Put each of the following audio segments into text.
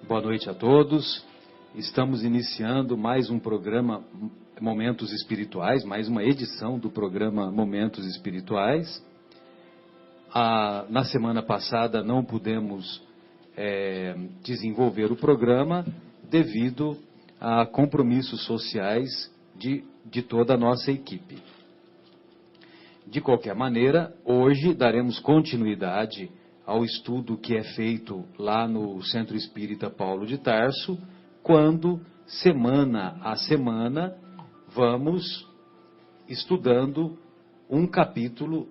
Boa noite a todos. Estamos iniciando mais um programa Momentos Espirituais, mais uma edição do programa Momentos Espirituais. Na semana passada não pudemos desenvolver o programa devido a compromissos sociais de toda a nossa equipe. De qualquer maneira, hoje daremos continuidade ao estudo que é feito lá no Centro Espírita Paulo de Tarso, quando, semana a semana, vamos estudando um capítulo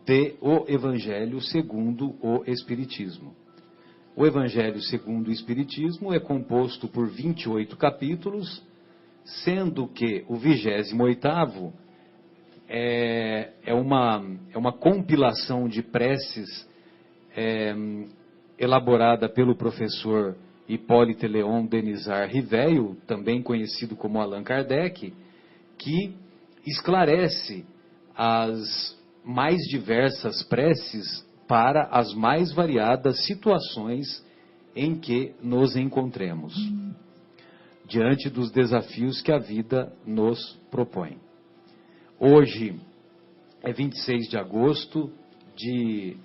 de O Evangelho segundo o Espiritismo. O Evangelho segundo o Espiritismo é composto por 28 capítulos, sendo que o 28º é uma compilação de preces elaborada pelo professor Hipólito Leon Denizar Rivello, também conhecido como Allan Kardec, que esclarece as mais diversas preces para as mais variadas situações em que nos encontremos, diante dos desafios que a vida nos propõe. Hoje é 26 de agosto de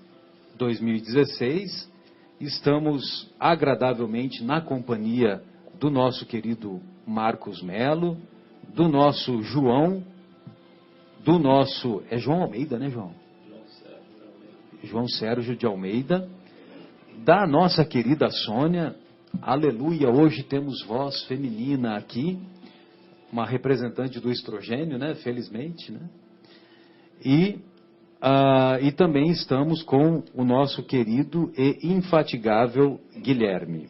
2016, estamos agradavelmente na companhia do nosso querido Marcos Melo, do nosso João, do nosso... É João Almeida, né, João? João Sérgio de Almeida, da nossa querida Sônia. Aleluia, hoje temos voz feminina aqui, uma representante do estrogênio, né, felizmente, né? E também estamos com o nosso querido e infatigável Guilherme.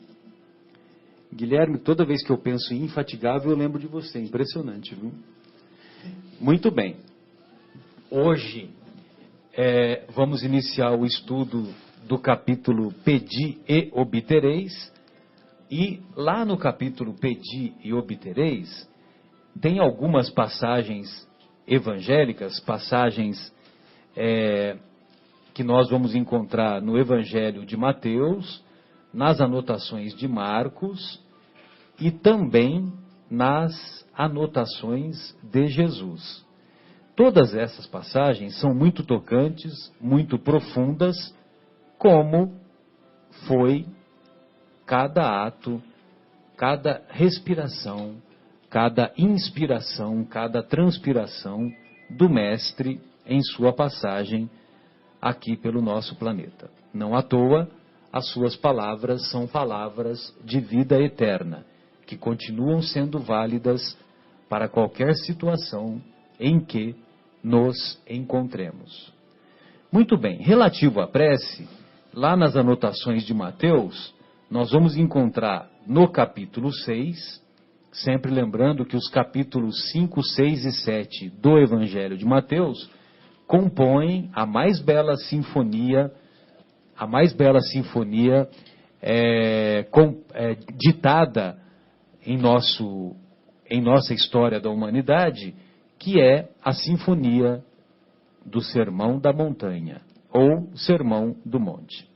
Guilherme, toda vez que eu penso em infatigável, eu lembro de você. Impressionante, viu? Muito bem. Hoje vamos iniciar o estudo do capítulo Pedi e Obtereis. E lá no capítulo Pedi e Obtereis, tem algumas passagens evangélicas, passagens que nós vamos encontrar no Evangelho de Mateus, nas anotações de Marcos e também nas anotações de Jesus. Todas essas passagens são muito tocantes, muito profundas, como foi cada ato, cada respiração, cada inspiração, cada transpiração do Mestre em sua passagem aqui pelo nosso planeta. Não à toa, as suas palavras são palavras de vida eterna, que continuam sendo válidas para qualquer situação em que nos encontremos. Muito bem, relativo à prece, lá nas anotações de Mateus, nós vamos encontrar no capítulo 6, sempre lembrando que os capítulos 5, 6 e 7 do Evangelho de Mateus compõem a mais bela sinfonia ditada em nossa história da humanidade, que é a Sinfonia do Sermão da Montanha, ou Sermão do Monte.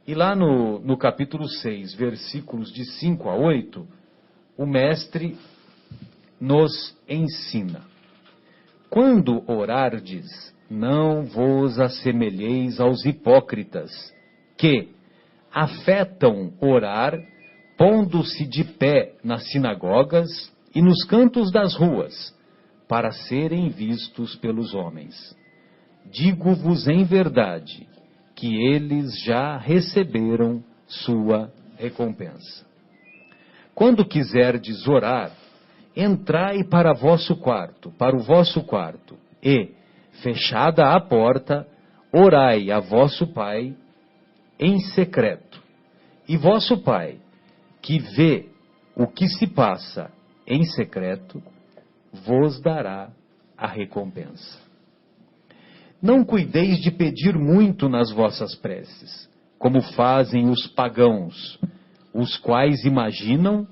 E lá no capítulo 6, versículos de 5 a 8, o Mestre nos ensina: quando orardes, não vos assemelheis aos hipócritas, que afetam orar, pondo-se de pé nas sinagogas e nos cantos das ruas, para serem vistos pelos homens. Digo-vos em verdade, que eles já receberam sua recompensa. Quando quiserdes orar, entrai para o vosso quarto, e, fechada a porta, orai a vosso Pai em secreto. E vosso Pai, que vê o que se passa em secreto, vos dará a recompensa. Não cuideis de pedir muito nas vossas preces, como fazem os pagãos, os quais imaginam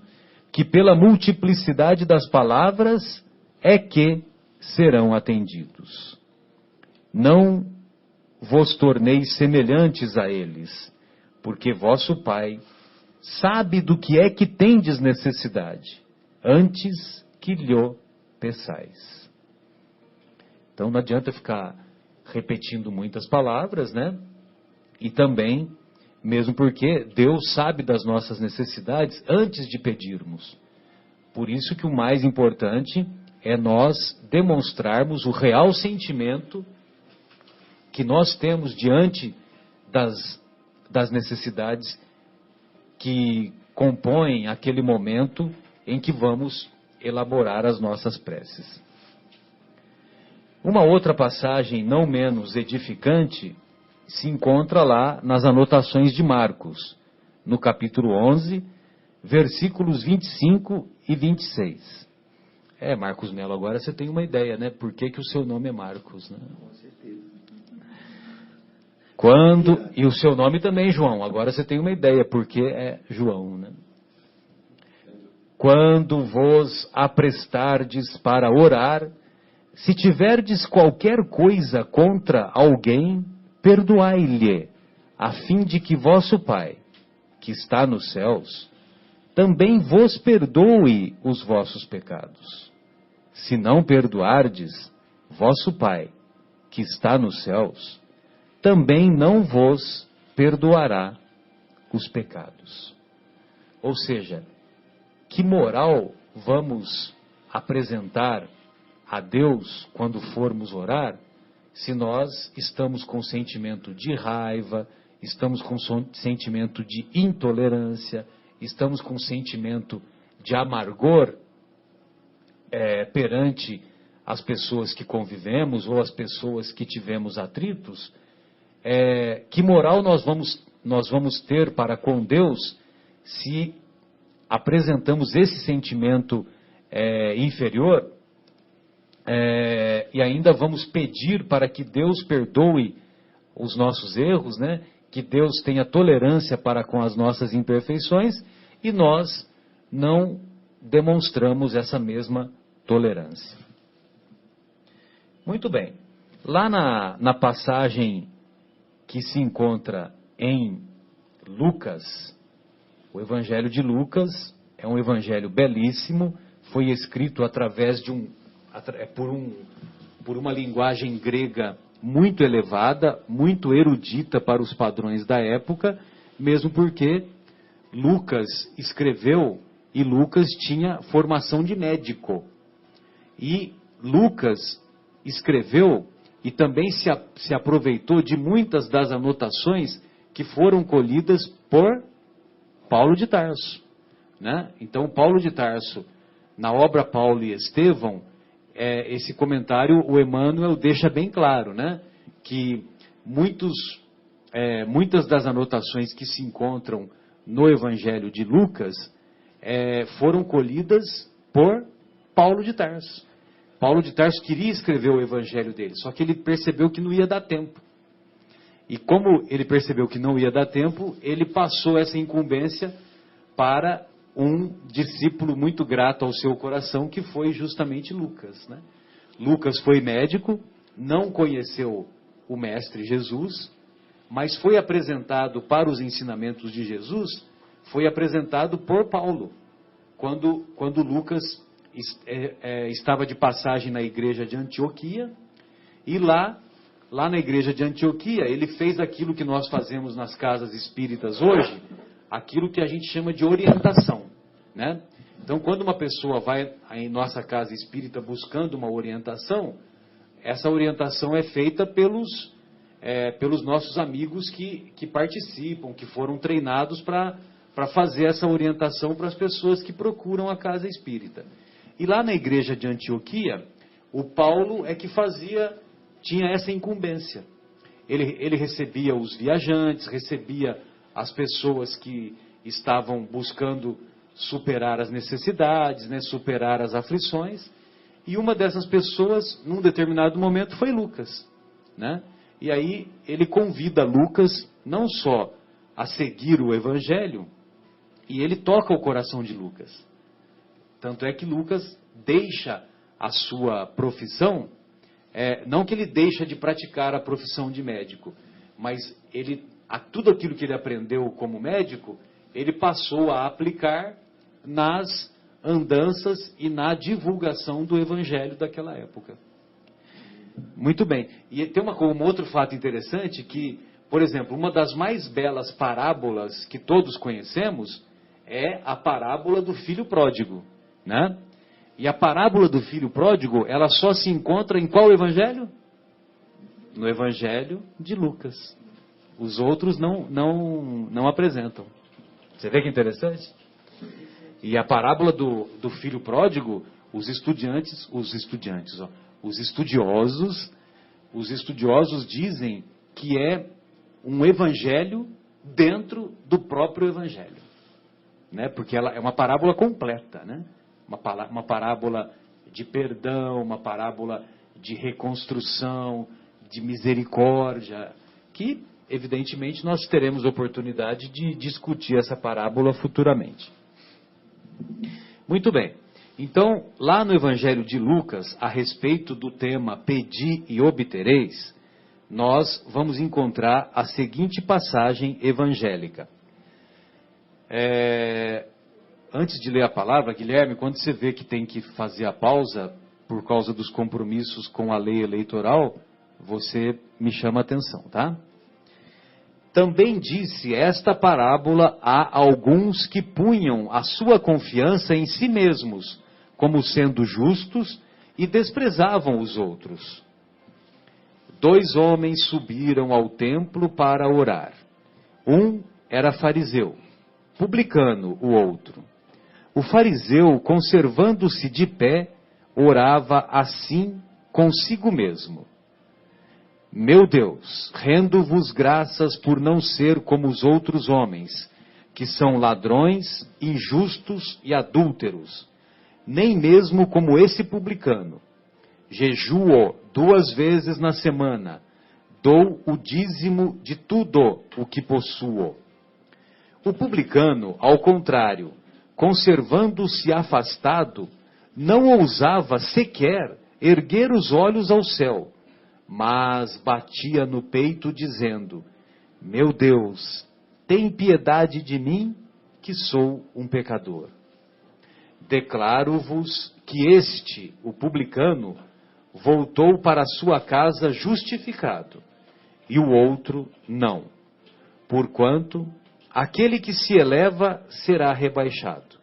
que pela multiplicidade das palavras é que serão atendidos. Não vos torneis semelhantes a eles, porque vosso Pai sabe do que é que tendes necessidade, antes que lhe peçais. Então não adianta ficar repetindo muitas palavras, né? E também, mesmo porque Deus sabe das nossas necessidades antes de pedirmos. Por isso que o mais importante é nós demonstrarmos o real sentimento que nós temos diante das necessidades que compõem aquele momento em que vamos elaborar as nossas preces. Uma outra passagem não menos edificante se encontra lá nas anotações de Marcos, no capítulo 11, versículos 25 e 26. Marcos Melo, agora você tem uma ideia, né? Por que o seu nome é Marcos, né? Com certeza. E o seu nome também, João. Agora você tem uma ideia, porque é João, né? Quando vos aprestardes para orar, se tiverdes qualquer coisa contra alguém, perdoai-lhe, a fim de que vosso Pai, que está nos céus, também vos perdoe os vossos pecados. Se não perdoardes, vosso Pai, que está nos céus, também não vos perdoará os pecados. Ou seja, que moral vamos apresentar a Deus quando formos orar, se nós estamos com sentimento de raiva, estamos com sentimento de intolerância, estamos com sentimento de amargor perante as pessoas que convivemos ou as pessoas que tivemos atritos? Que moral nós vamos ter para com Deus se apresentamos esse sentimento inferior e ainda vamos pedir para que Deus perdoe os nossos erros, né? Que Deus tenha tolerância para com as nossas imperfeições, e nós não demonstramos essa mesma tolerância. Muito bem. Lá na passagem que se encontra em Lucas, o Evangelho de Lucas é um evangelho belíssimo, foi escrito através de por uma linguagem grega muito elevada, muito erudita para os padrões da época, mesmo porque Lucas escreveu e Lucas tinha formação de médico. E Lucas escreveu e também se aproveitou de muitas das anotações que foram colhidas por Paulo de Tarso, né? Então, Paulo de Tarso, na obra Paulo e Estevão, esse comentário, o Emmanuel deixa bem claro, né? Que muitas das anotações que se encontram no Evangelho de Lucas foram colhidas por Paulo de Tarso. Paulo de Tarso queria escrever o Evangelho dele, só que ele percebeu que não ia dar tempo. E como ele percebeu que não ia dar tempo, ele passou essa incumbência para um discípulo muito grato ao seu coração, que foi justamente Lucas, né? Lucas foi médico, não conheceu o Mestre Jesus, mas foi apresentado para os ensinamentos de Jesus, foi apresentado por Paulo, quando Lucas estava de passagem na igreja de Antioquia, e lá na igreja de Antioquia, ele fez aquilo que nós fazemos nas casas espíritas hoje, aquilo que a gente chama de orientação, né? Então, quando uma pessoa vai em nossa casa espírita buscando uma orientação, essa orientação é feita pelos nossos amigos que participam, que foram treinados para fazer essa orientação para as pessoas que procuram a casa espírita. E lá na igreja de Antioquia, o Paulo é que tinha essa incumbência. Ele recebia os viajantes, recebia as pessoas que estavam buscando superar as necessidades, né, superar as aflições, e uma dessas pessoas, num determinado momento, foi Lucas, né? E aí ele convida Lucas não só a seguir o Evangelho, e ele toca o coração de Lucas. Tanto é que Lucas deixa a sua profissão, não que ele deixa de praticar a profissão de médico, mas tudo aquilo que ele aprendeu como médico, ele passou a aplicar nas andanças e na divulgação do evangelho daquela época. Muito bem. E tem um outro fato interessante que, por exemplo, uma das mais belas parábolas que todos conhecemos é a parábola do filho pródigo, né? E a parábola do filho pródigo, ela só se encontra em qual evangelho? No evangelho de Lucas. Os outros não apresentam. Você vê que interessante? E a parábola do filho pródigo, os estudiosos dizem que é um evangelho dentro do próprio evangelho, né? Porque ela é uma parábola completa, né? Uma parábola de perdão, uma parábola de reconstrução, de misericórdia, que evidentemente nós teremos oportunidade de discutir essa parábola futuramente. Muito bem. Então, lá no Evangelho de Lucas, a respeito do tema pedi e obtereis, nós vamos encontrar a seguinte passagem evangélica. Antes de ler a palavra, Guilherme, quando você vê que tem que fazer a pausa por causa dos compromissos com a lei eleitoral, você me chama a atenção, tá? Também disse esta parábola a alguns que punham a sua confiança em si mesmos, como sendo justos, e desprezavam os outros. 2 homens subiram ao templo para orar. Um era fariseu, publicano o outro. O fariseu, conservando-se de pé, orava assim consigo mesmo: Meu Deus, rendo-vos graças por não ser como os outros homens, que são ladrões, injustos e adúlteros, nem mesmo como esse publicano. Jejuo 2 vezes na semana, dou o dízimo de tudo o que possuo. O publicano, ao contrário, conservando-se afastado, não ousava sequer erguer os olhos ao céu, mas batia no peito dizendo: Meu Deus, tem piedade de mim, que sou um pecador. Declaro-vos que este, o publicano, voltou para sua casa justificado, e o outro não. Porquanto, aquele que se eleva será rebaixado,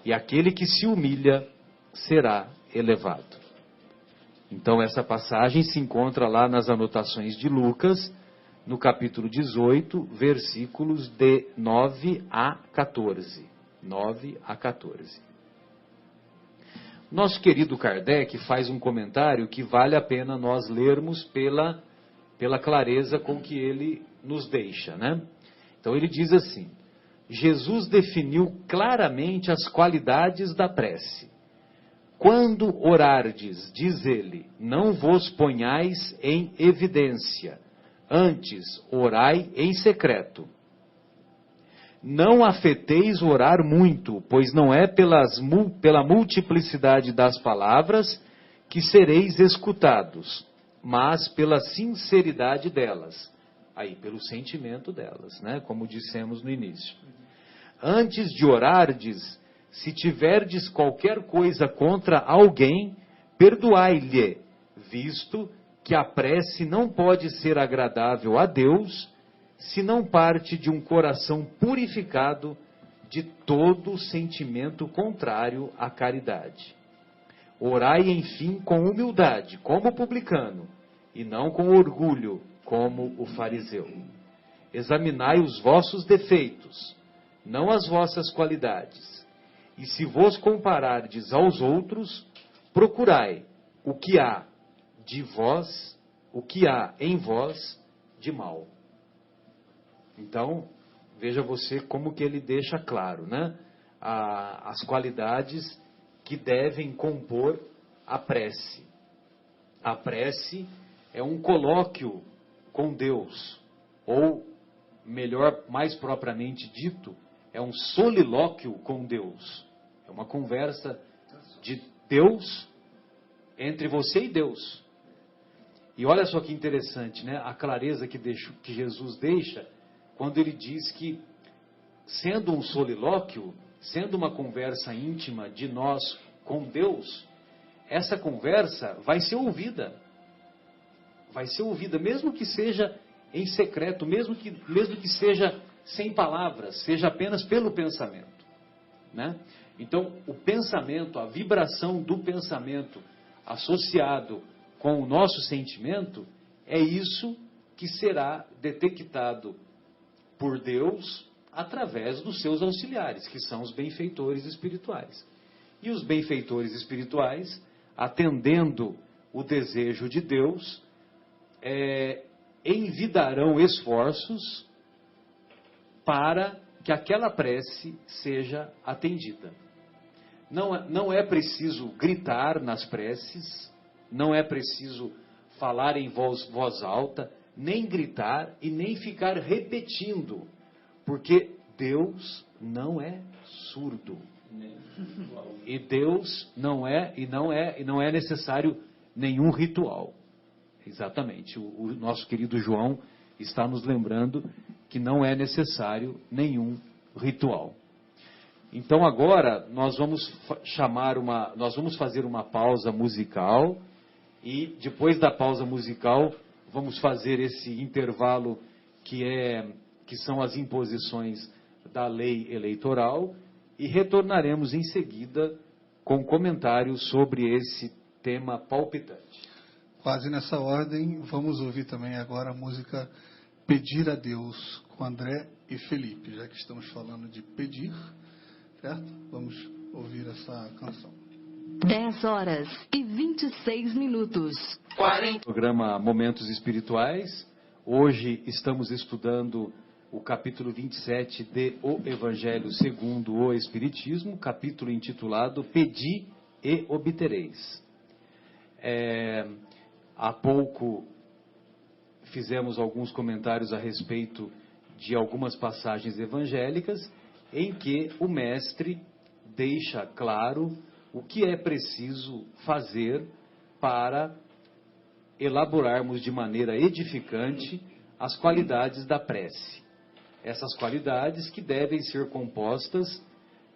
e aquele que se humilha será elevado. Então essa passagem se encontra lá nas anotações de Lucas, no capítulo 18, versículos de 9 a 14. 9 a 14. Nosso querido Kardec faz um comentário que vale a pena nós lermos pela clareza com que ele nos deixa, né? Então ele diz assim: Jesus definiu claramente as qualidades da prece. Quando orardes, diz ele, não vos ponhais em evidência, antes orai em secreto. Não afeteis orar muito, pois não é pela multiplicidade das palavras que sereis escutados, mas pela sinceridade delas. Aí, pelo sentimento delas, né? Como dissemos no início. Antes de orardes, se tiverdes qualquer coisa contra alguém, perdoai-lhe, visto que a prece não pode ser agradável a Deus, se não parte de um coração purificado de todo sentimento contrário à caridade. Orai, enfim, com humildade, como o publicano, e não com orgulho, como o fariseu. Examinai os vossos defeitos, não as vossas qualidades. E se vos comparardes aos outros, procurai o que há de vós, o que há em vós de mal. Então, veja você como que ele deixa claro, né? As qualidades que devem compor a prece. A prece é um colóquio com Deus, ou melhor, mais propriamente dito, é um solilóquio com Deus. É uma conversa de Deus entre você e Deus. E olha só que interessante, né? A clareza que Jesus deixa quando ele diz que sendo um solilóquio, sendo uma conversa íntima de nós com Deus, essa conversa vai ser ouvida. Vai ser ouvida, mesmo que seja em secreto, mesmo que seja sem palavras, seja apenas pelo pensamento, né? Então, o pensamento, a vibração do pensamento associado com o nosso sentimento, é isso que será detectado por Deus através dos seus auxiliares, que são os benfeitores espirituais. E os benfeitores espirituais, atendendo o desejo de Deus, envidarão esforços para que aquela prece seja atendida. Não é preciso gritar nas preces, não é preciso falar em voz alta, nem gritar e nem ficar repetindo, porque Deus não é surdo. E Deus não é necessário nenhum ritual. Exatamente. O nosso querido João está nos lembrando que não é necessário nenhum ritual. Então agora nós vamos fazer uma pausa musical e depois da pausa musical vamos fazer esse intervalo que são as imposições da lei eleitoral e retornaremos em seguida com comentários sobre esse tema palpitante. Quase nessa ordem, vamos ouvir também agora a música Pedir a Deus, com André e Felipe, já que estamos falando de pedir, certo? Vamos ouvir essa canção. 10h26. Programa Momentos Espirituais. Hoje estamos estudando o capítulo 27 de O Evangelho segundo o Espiritismo, capítulo intitulado Pedi e Obtereis. Há pouco fizemos alguns comentários a respeito de algumas passagens evangélicas em que o mestre deixa claro o que é preciso fazer para elaborarmos de maneira edificante as qualidades da prece. Essas qualidades que devem ser compostas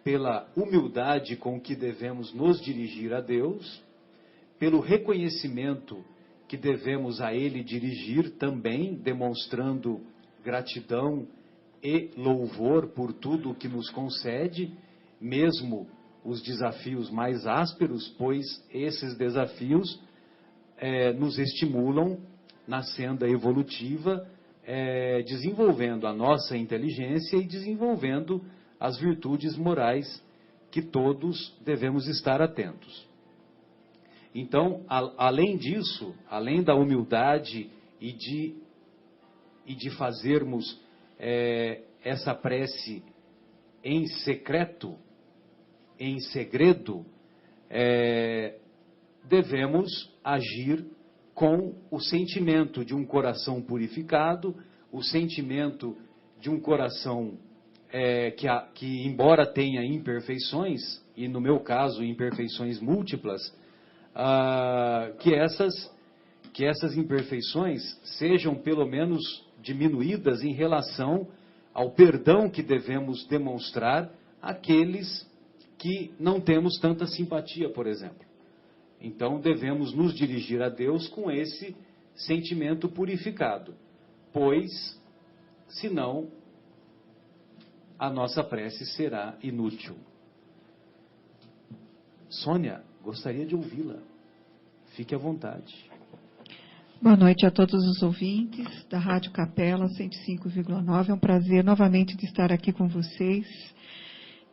pela humildade com que devemos nos dirigir a Deus, pelo reconhecimento que devemos a Ele dirigir também, demonstrando gratidão e louvor por tudo o que nos concede, mesmo os desafios mais ásperos, pois esses desafios nos estimulam na senda evolutiva, desenvolvendo a nossa inteligência e desenvolvendo as virtudes morais que todos devemos estar atentos. Então, além disso, além da humildade e de fazermos essa prece em secreto, em segredo, devemos agir com o sentimento de um coração purificado, o sentimento de um coração que embora tenha imperfeições, e no meu caso imperfeições múltiplas, que essas imperfeições sejam pelo menos diminuídas em relação ao perdão que devemos demonstrar àqueles que não temos tanta simpatia, por exemplo. Então devemos nos dirigir a Deus com esse sentimento purificado, pois, senão, a nossa prece será inútil. Sônia, gostaria de ouvi-la. Fique à vontade. Boa noite a todos os ouvintes da Rádio Capela 105,9. É um prazer novamente de estar aqui com vocês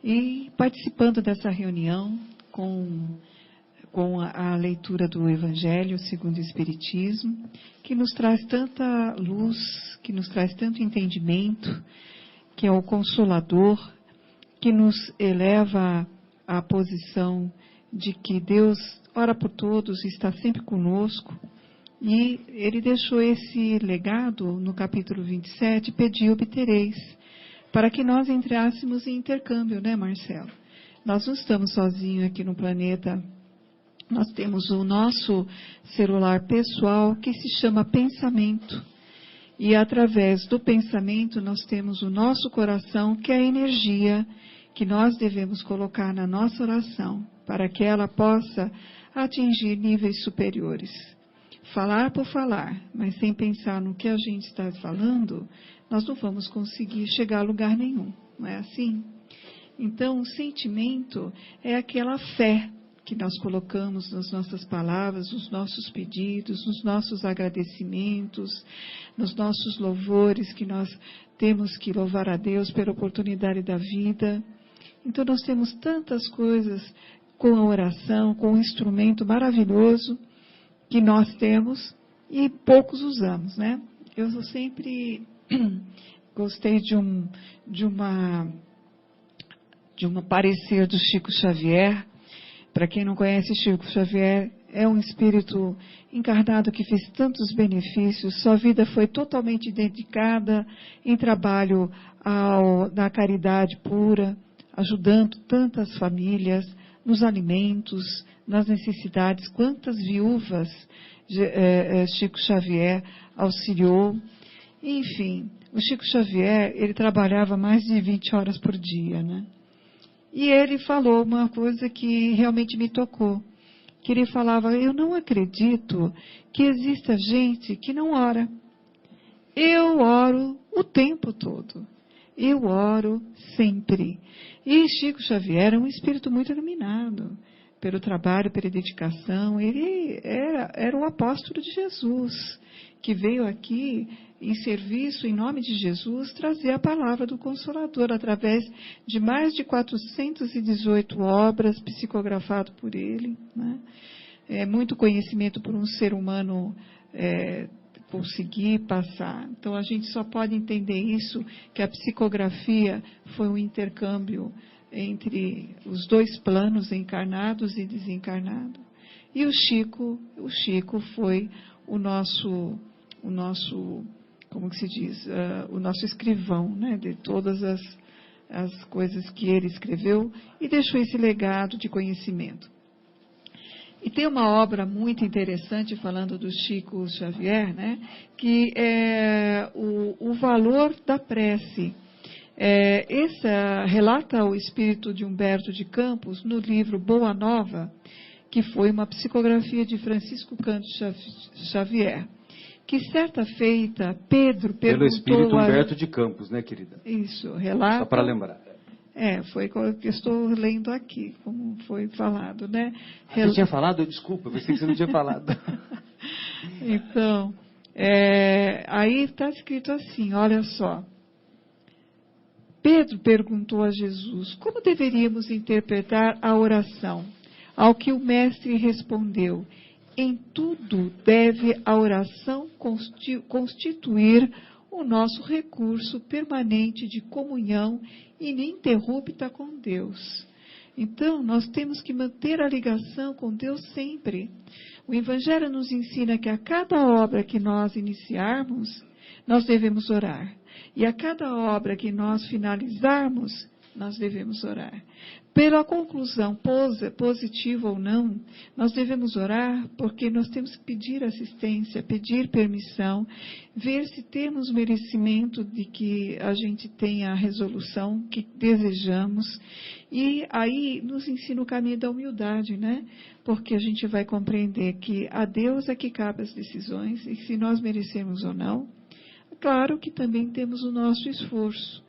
e participando dessa reunião com a leitura do Evangelho segundo o Espiritismo, que nos traz tanta luz, que nos traz tanto entendimento, que é o Consolador, que nos eleva à posição de que Deus ora por todos e está sempre conosco. E ele deixou esse legado no capítulo 27, Pedi e Obtereis, para que nós entrássemos em intercâmbio, né, Marcelo? Nós não estamos sozinhos aqui no planeta. Nós temos o nosso celular pessoal que se chama pensamento. E através do pensamento nós temos o nosso coração, que é a energia que nós devemos colocar na nossa oração, para que ela possa atingir níveis superiores. Falar por falar, mas sem pensar no que a gente está falando, nós não vamos conseguir chegar a lugar nenhum, não é assim? Então, o sentimento é aquela fé que nós colocamos nas nossas palavras, nos nossos pedidos, nos nossos agradecimentos, nos nossos louvores, que nós temos que louvar a Deus pela oportunidade da vida. Então, nós temos tantas coisas com a oração, com um instrumento maravilhoso que nós temos e poucos usamos, né? Eu sempre gostei de um parecer do Chico Xavier. Para quem não conhece, Chico Xavier é um espírito encarnado que fez tantos benefícios. Sua vida foi totalmente dedicada em trabalho na caridade pura, ajudando tantas famílias, nos alimentos, nas necessidades. Quantas viúvas Chico Xavier auxiliou. Enfim, o Chico Xavier, ele trabalhava mais de 20 horas por dia, né? E ele falou uma coisa que realmente me tocou. Que ele falava, eu não acredito que exista gente que não ora. Eu oro o tempo todo. Eu oro sempre. E Chico Xavier era um espírito muito iluminado. Pelo trabalho, pela dedicação. Ele era o apóstolo de Jesus. Que veio aqui em serviço, em nome de Jesus, trazer a palavra do Consolador, através de mais de 418 obras psicografadas por ele, né? Muito conhecimento por um ser humano conseguir passar. Então, a gente só pode entender isso, que a psicografia foi um intercâmbio entre os dois planos, encarnados e desencarnados. E o Chico foi o nosso como que se diz, o nosso escrivão, né, de todas as coisas que ele escreveu e deixou esse legado de conhecimento. E tem uma obra muito interessante falando do Chico Xavier, né, que é o valor da prece. Essa relata o espírito de Humberto de Campos no livro Boa Nova, que foi uma psicografia de Francisco Cândido Xavier. Que certa feita, Pedro perguntou... Pelo espírito Humberto de Campos, né, querida? Isso, relata... Só para lembrar. Foi o que eu estou lendo aqui, como foi falado, né? Você tinha falado? Desculpa, eu pensei que você não tinha falado. Então, aí está escrito assim, olha só. Pedro perguntou a Jesus, como deveríamos interpretar a oração? Ao que o mestre respondeu, em tudo deve a oração constituir o nosso recurso permanente de comunhão ininterrupta com Deus. Então, nós temos que manter a ligação com Deus sempre. O Evangelho nos ensina que a cada obra que nós iniciarmos, nós devemos orar. E a cada obra que nós finalizarmos, nós devemos orar. Pela conclusão positiva ou não, nós devemos orar porque nós temos que pedir assistência, pedir permissão, ver se temos merecimento de que a gente tenha a resolução que desejamos. E aí nos ensina o caminho da humildade, né? Porque a gente vai compreender que a Deus é que cabe as decisões e se nós merecemos ou não. Claro que também temos o nosso esforço.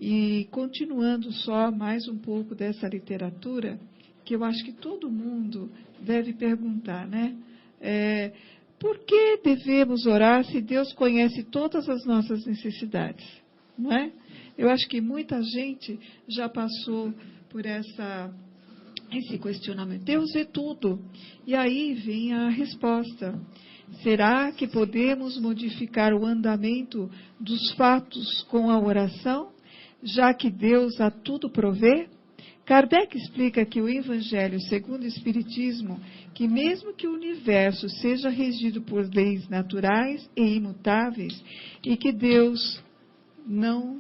E continuando só mais um pouco dessa literatura, que eu acho que todo mundo deve perguntar, né? Por que devemos orar se Deus conhece todas as nossas necessidades? Não é? Eu acho que muita gente já passou por esse questionamento. Deus vê tudo. E aí vem a resposta. Será que podemos modificar o andamento dos fatos com a oração? Já que Deus a tudo provê? Kardec explica que o Evangelho segundo o Espiritismo, que mesmo que o universo seja regido por leis naturais e imutáveis, e que Deus não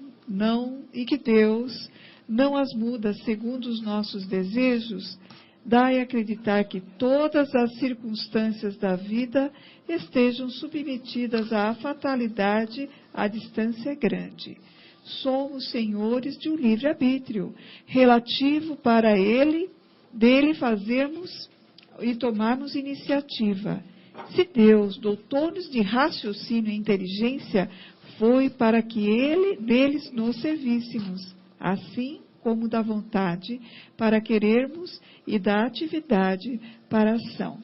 as muda segundo os nossos desejos, dai acreditar que todas as circunstâncias da vida estejam submetidas à fatalidade à distância grande. Somos senhores de um livre-arbítrio, relativo para dele fazermos e tomarmos iniciativa. Se Deus dotou-nos de raciocínio e inteligência, foi para que deles nos servíssemos, assim como da vontade para querermos e da atividade para a ação.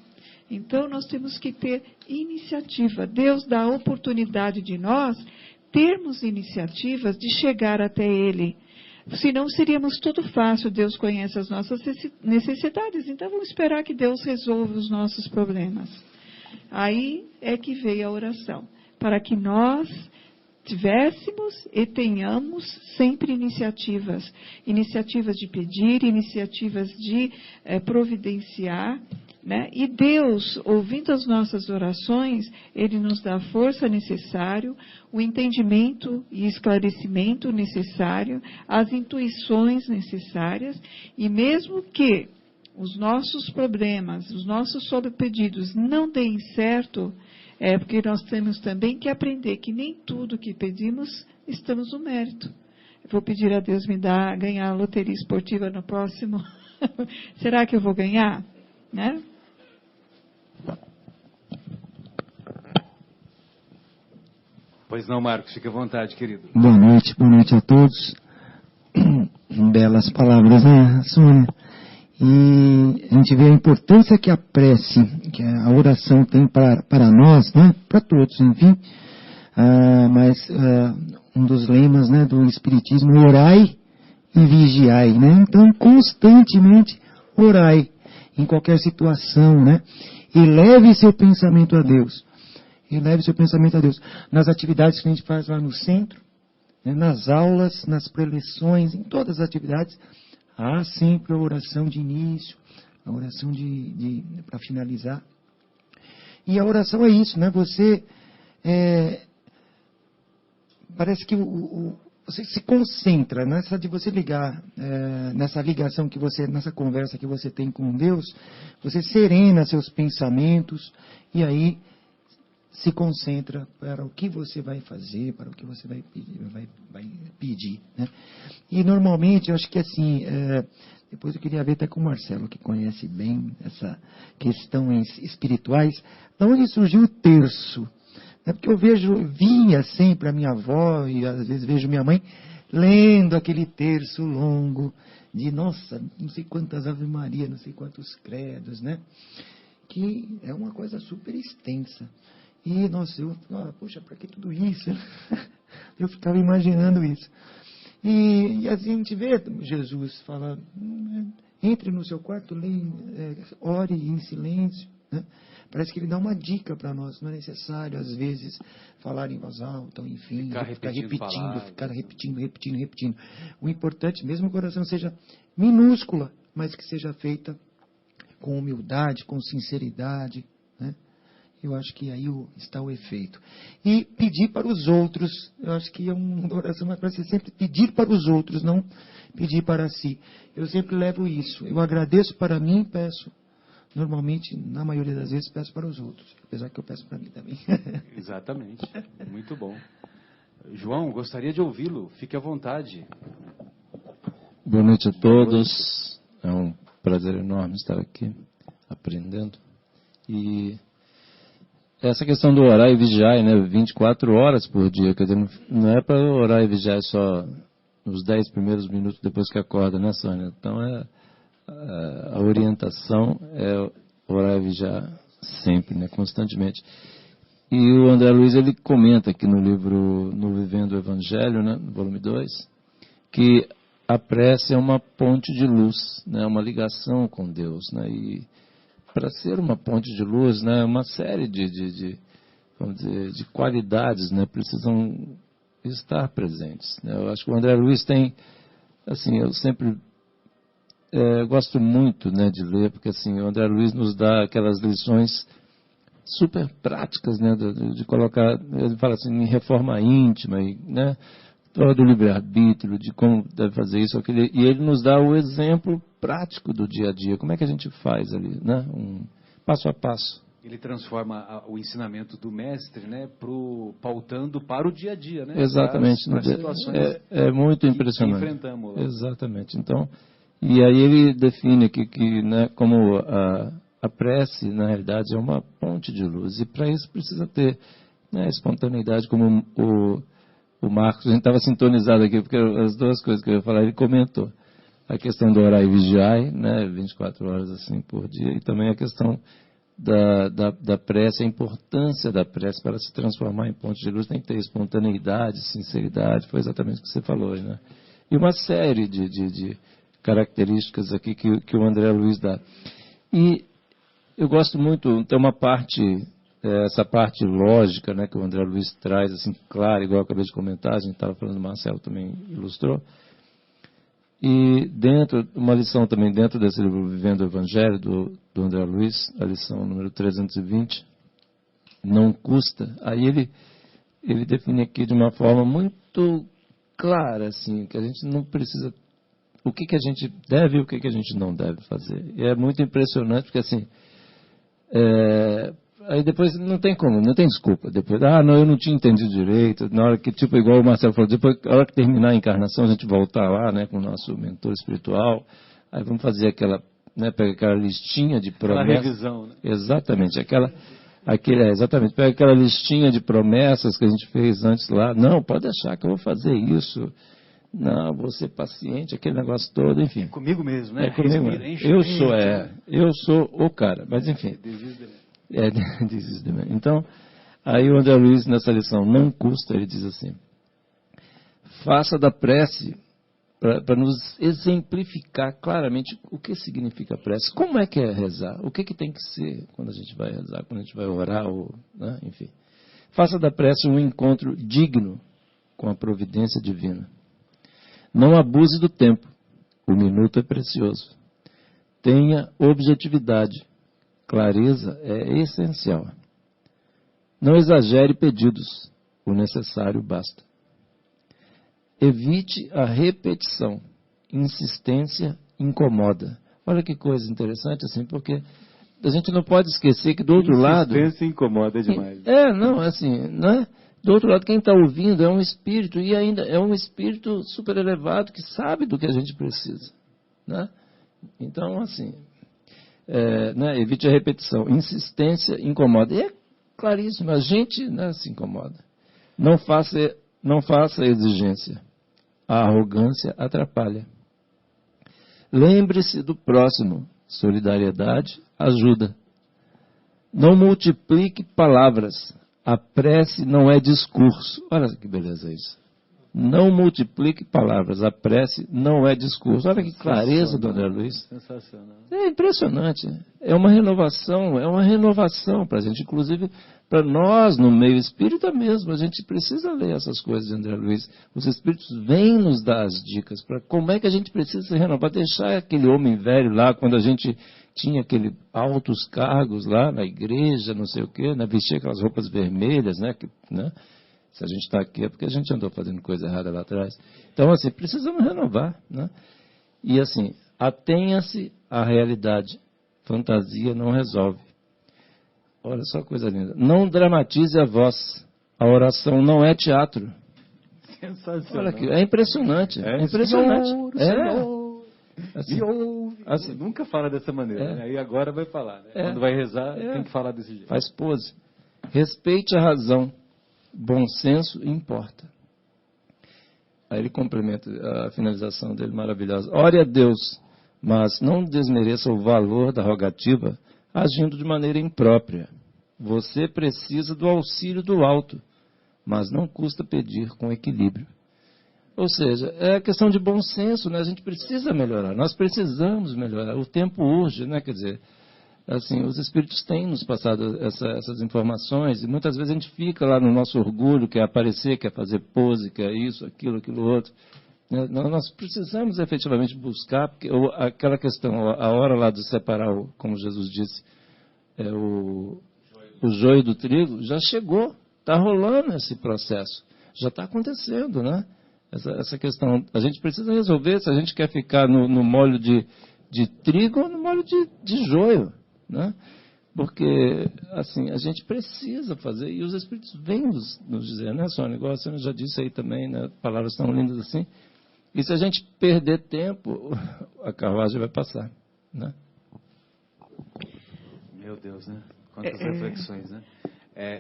Então, nós temos que ter iniciativa. Deus dá a oportunidade de nós termos iniciativas de chegar até Ele. Senão seríamos tudo fácil. Deus conhece as nossas necessidades, então vamos esperar que Deus resolva os nossos problemas. Aí é que veio a oração, para que nós tivéssemos e tenhamos sempre iniciativas de pedir, iniciativas de providenciar, né? E Deus, ouvindo as nossas orações, Ele nos dá a força necessária, o entendimento e esclarecimento necessário, as intuições necessárias, e mesmo que os nossos problemas, os nossos sobrepedidos não deem certo, é porque nós temos também que aprender que nem tudo que pedimos estamos no mérito. Eu vou pedir a Deus ganhar a loteria esportiva no próximo. Será que eu vou ganhar? Né? Pois não, Marcos, fique à vontade, querido. Boa noite a todos. Belas palavras, né, Sônia? E a gente vê a importância que a prece, que a oração tem para nós, né? Para todos, enfim. Mas um dos lemas, né, do Espiritismo, orai e vigiai, né? Então, constantemente orai em qualquer situação, né? E leve seu pensamento a Deus. Nas atividades que a gente faz lá no centro, né, nas aulas, nas preleções, em todas as atividades, há sempre a oração de início, a oração para finalizar. E a oração é isso, né? Você parece que você se concentra nessa de você ligar, nessa ligação que você, nessa conversa que você tem com Deus, você serena seus pensamentos e aí se concentra para o que você vai fazer, para o que você vai pedir, né? E normalmente, eu acho que assim, depois eu queria ver até com o Marcelo, que conhece bem essa questões espirituais, de onde surgiu o terço? É porque eu via sempre a minha avó, e às vezes vejo minha mãe, lendo aquele terço longo, de, nossa, não sei quantas Ave Maria, não sei quantos credos, né? Que é uma coisa super extensa. E, nossa, poxa, para que tudo isso? Eu ficava imaginando isso. E assim a gente vê Jesus fala, entre no seu quarto, ore em silêncio, né? Parece que ele dá uma dica para nós, não é necessário, às vezes, falar em voz alta, enfim, ficar repetindo. O importante, mesmo que a oração seja minúscula, mas que seja feita com humildade, com sinceridade, né? Eu acho que aí está o efeito. E pedir para os outros, eu acho que é uma oração mais para você sempre pedir para os outros, não pedir para si. Eu sempre levo isso. Eu agradeço para mim, peço. Normalmente, na maioria das vezes, peço para os outros. Apesar que eu peço para mim também. Exatamente. Muito bom. João, gostaria de ouvi-lo. Fique à vontade. Boa noite a todos. É um prazer enorme estar aqui aprendendo. E essa questão do orar e vigiar, né, 24 horas por dia, quer dizer, não é para orar e vigiar só nos 10 primeiros minutos depois que acorda, né, Sônia? Então, a orientação é orar e vigiar sempre, né, constantemente. E o André Luiz, ele comenta aqui no livro No Vivendo o Evangelho, né, no volume 2, que a prece é uma ponte de luz, né, uma ligação com Deus, né, e para ser uma ponte de luz, né, uma série vamos dizer, de qualidades, né, precisam estar presentes, né? Eu acho que o André Luiz tem, assim, eu sempre gosto muito, né, de ler, porque assim, o André Luiz nos dá aquelas lições super práticas, né, de colocar, ele fala assim, em reforma íntima, né, do livre-arbítrio, de como deve fazer isso, aquilo, e ele nos dá o exemplo prático do dia a dia. Como é que a gente faz ali, né? Passo a passo. Ele transforma o ensinamento do mestre, né, pautando para o dia a dia, né? Exatamente. Para as situações é muito impressionante. Que enfrentamos lá. Exatamente. Então, e aí ele define aqui que, né, como a prece, na realidade, é uma ponte de luz. E para isso precisa ter, né, espontaneidade, como o Marcos, a gente estava sintonizado aqui, porque as duas coisas que eu ia falar, ele comentou. A questão do orar e vigiar, né, 24 horas assim por dia, e também a questão da prece, a importância da prece para se transformar em ponte de luz, tem que ter espontaneidade, sinceridade, foi exatamente o que você falou, né? E uma série de características aqui que o André Luiz dá. E eu gosto muito, tem uma parte, essa parte lógica, né, que o André Luiz traz, assim, claro, igual eu acabei de comentar, a gente estava falando, o Marcelo também ilustrou. E uma lição também dentro desse livro Vivendo o Evangelho, do André Luiz, a lição número 320, não custa. Aí ele define aqui de uma forma muito clara, assim, que a gente não precisa, o que a gente deve e o que a gente não deve fazer. E é muito impressionante, porque assim, aí depois não tem como, não tem desculpa. Depois, não, eu não tinha entendido direito. Na hora que, tipo, igual o Marcelo falou, depois, na hora que terminar a encarnação, a gente voltar lá, né, com o nosso mentor espiritual, aí vamos fazer aquela, né, pega aquela listinha de promessas. Aquela revisão, né? Exatamente, exatamente, pega aquela listinha de promessas que a gente fez antes lá. Não, pode deixar que eu vou fazer isso. Não, vou ser paciente, aquele negócio todo, enfim. É comigo mesmo, né? É comigo mesmo. Eu sou o cara, mas enfim. Então, aí o André Luiz, nessa lição, não custa, ele diz assim, faça da prece, para nos exemplificar claramente o que significa prece, como é que é rezar, o que tem que ser quando a gente vai rezar, quando a gente vai orar, né? Enfim. Faça da prece um encontro digno com a providência divina. Não abuse do tempo, o minuto é precioso. Tenha objetividade. Clareza é essencial. Não exagere pedidos, o necessário basta. Evite a repetição, insistência incomoda. Olha que coisa interessante, assim, porque a gente não pode esquecer que do outro lado... Insistência incomoda demais. Não, assim, né? Do outro lado, quem está ouvindo é um espírito, e ainda é um espírito super elevado que sabe do que a gente precisa, né? Então, assim... né, evite a repetição. Insistência incomoda. E é claríssimo, a gente, né, se incomoda. Não faça exigência. A arrogância atrapalha. Lembre-se do próximo. Solidariedade ajuda. Não multiplique palavras. A prece não é discurso. Olha que beleza isso. Não multiplique palavras. A prece não é discurso. Olha que clareza do André Luiz. Sensacional. É impressionante. É uma renovação para a gente. Inclusive, para nós, no meio espírita mesmo, a gente precisa ler essas coisas de André Luiz. Os espíritos vêm nos dar as dicas para como é que a gente precisa se renovar. Deixar aquele homem velho lá, quando a gente tinha aqueles altos cargos lá na igreja, não sei o quê, né? Vestia aquelas roupas vermelhas, né? Se a gente está aqui é porque a gente andou fazendo coisa errada lá atrás. Então, assim, precisamos renovar, né? E, assim, atenha-se à realidade. Fantasia não resolve. Olha só que coisa linda. Não dramatize a voz. A oração não é teatro. Sensacional. Olha aqui, é impressionante. É impressionante. Assim, nunca fala dessa maneira, né? Aí agora vai falar, né? Quando vai rezar, tem que falar desse jeito. Faz pose. Respeite a razão. Bom senso importa. Aí ele complementa a finalização dele maravilhosa. Ore a Deus, mas não desmereça o valor da rogativa agindo de maneira imprópria. Você precisa do auxílio do alto, mas não custa pedir com equilíbrio. Ou seja, é questão de bom senso, né? A gente precisa melhorar, nós precisamos melhorar. O tempo urge, né? Quer dizer, assim, os espíritos têm nos passado essas informações e muitas vezes a gente fica lá no nosso orgulho, quer aparecer, quer fazer pose, quer isso, aquilo outro. Nós precisamos efetivamente buscar, porque aquela questão, a hora lá de separar, como Jesus disse, o joio do trigo, já chegou, está rolando esse processo, já está acontecendo, né? Essa questão, a gente precisa resolver se a gente quer ficar no molho de trigo ou no molho de joio, né? Porque, assim, a gente precisa fazer, e os Espíritos vêm nos dizer, né, Sônia? Igual a Sônia já disse aí também, né? Palavras tão lindas assim. E se a gente perder tempo, a carruagem vai passar, né? Meu Deus, né? Quantas reflexões, né?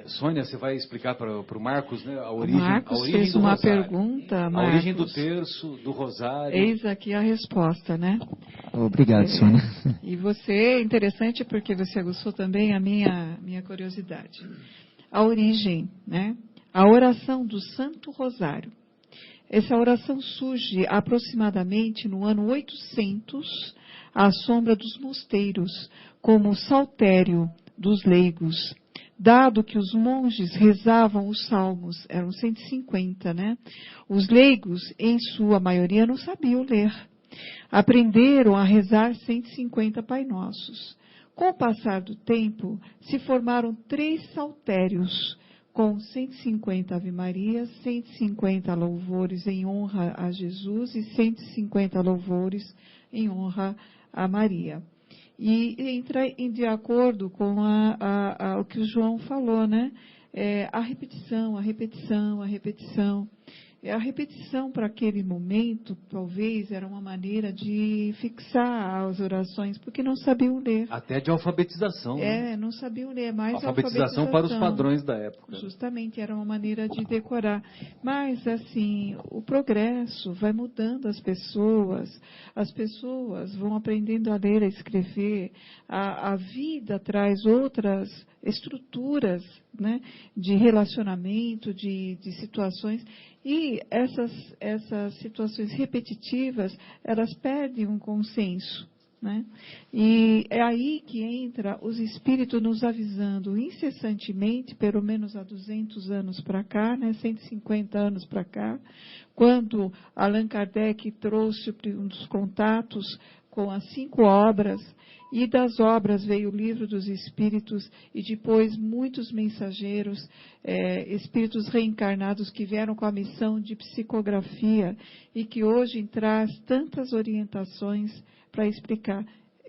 Sônia, você vai explicar para o Marcos, né, a origem, Marcos a origem fez do uma rosário. pergunta, Marcos. A origem do terço, do rosário. Eis aqui a resposta, né? Obrigado, Sônia. E você, interessante porque você aguçou também a minha curiosidade. A origem, né? A oração do Santo Rosário. Essa oração surge aproximadamente no ano 800, à sombra dos mosteiros, como saltério dos leigos. Dado que os monges rezavam os salmos, eram 150, né? Os leigos, em sua maioria, não sabiam ler. Aprenderam a rezar 150 Pai Nossos. Com o passar do tempo, se formaram 3 saltérios, com 150 Ave Marias, 150 louvores em honra a Jesus e 150 louvores em honra a Maria. E entra de acordo com o que o João falou, né? A repetição. A repetição para aquele momento, talvez, era uma maneira de fixar as orações, porque não sabiam ler. Até de alfabetização. Né? Não sabiam ler, mais alfabetização para os padrões da época. Justamente, era uma maneira de decorar. Mas, assim, o progresso vai mudando as pessoas vão aprendendo a ler, a escrever, a vida traz outras estruturas, né, de relacionamento, de situações, e essas situações repetitivas, elas perdem um consenso, né? E é aí que entra os espíritos nos avisando incessantemente, pelo menos há 200 anos para cá, né, 150 anos para cá, quando Allan Kardec trouxe um dos contatos com as 5 obras, e das obras veio o Livro dos Espíritos, e depois muitos mensageiros, espíritos reencarnados que vieram com a missão de psicografia, e que hoje traz tantas orientações para explicar.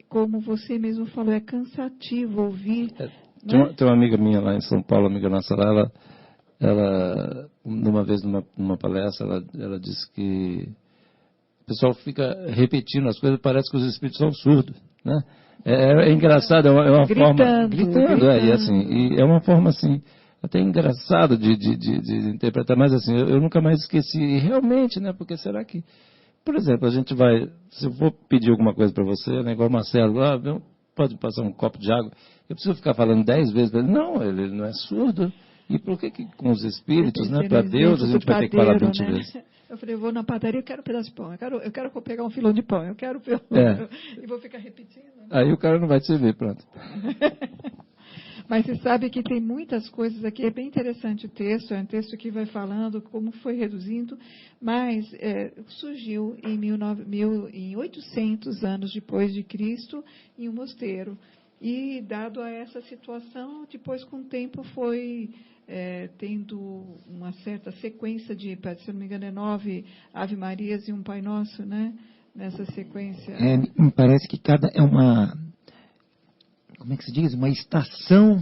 Como você mesmo falou, é cansativo ouvir. Né? Tem uma amiga minha lá em São Paulo, amiga nossa lá, ela uma vez numa palestra, ela disse que o pessoal fica repetindo as coisas, parece que os espíritos são surdos, né? É engraçado, é uma forma... Gritando. E assim, e é uma forma assim, até engraçado de interpretar, mas assim, eu nunca mais esqueci, e realmente, né? Porque será que, por exemplo, a gente vai, se eu for pedir alguma coisa para você, né, igual o Marcelo, pode passar um copo de água, eu preciso ficar falando 10 vezes para ele, não, ele não é surdo. E por que com os espíritos, né, para Deus, a gente vai ter que falar 20 vezes? Eu falei, eu vou na padaria, eu quero um pedaço de pão, eu quero pegar um filão de pão, e vou ficar repetindo. Né? Aí o cara não vai te servir, pronto. Mas você sabe que tem muitas coisas aqui, é bem interessante o texto, é um texto que vai falando como foi reduzindo, mas surgiu em 800 anos depois de Cristo, em um mosteiro. E, dado a essa situação, depois, com o tempo, foi tendo uma certa sequência de, se não me engano, 9 Ave Marias e um Pai Nosso, né? Nessa sequência. Me parece que cada é uma... Como é que se diz? Uma estação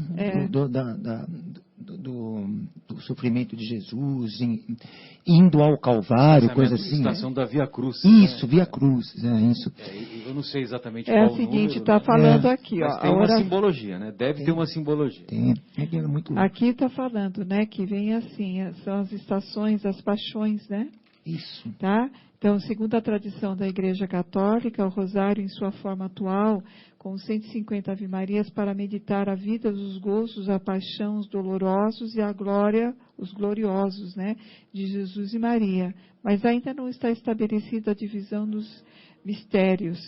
do sofrimento de Jesus, indo ao Calvário, coisa assim. Estação da Via Cruz. Isso, né? Via Cruz, isso. Eu não sei exatamente qual o número. É o seguinte, está falando aqui. Mas tem uma simbologia, né? Deve ter uma simbologia. Tem, é muito louco. Aqui está falando, né, que vem assim, são as estações, as paixões, né? Isso. Tá? Então, segundo a tradição da Igreja Católica, o rosário em sua forma atual, com 150 Ave Marias, para meditar a vida, os gozos, a paixão, os dolorosos e a glória, os gloriosos, né, de Jesus e Maria. Mas ainda não está estabelecida a divisão dos mistérios.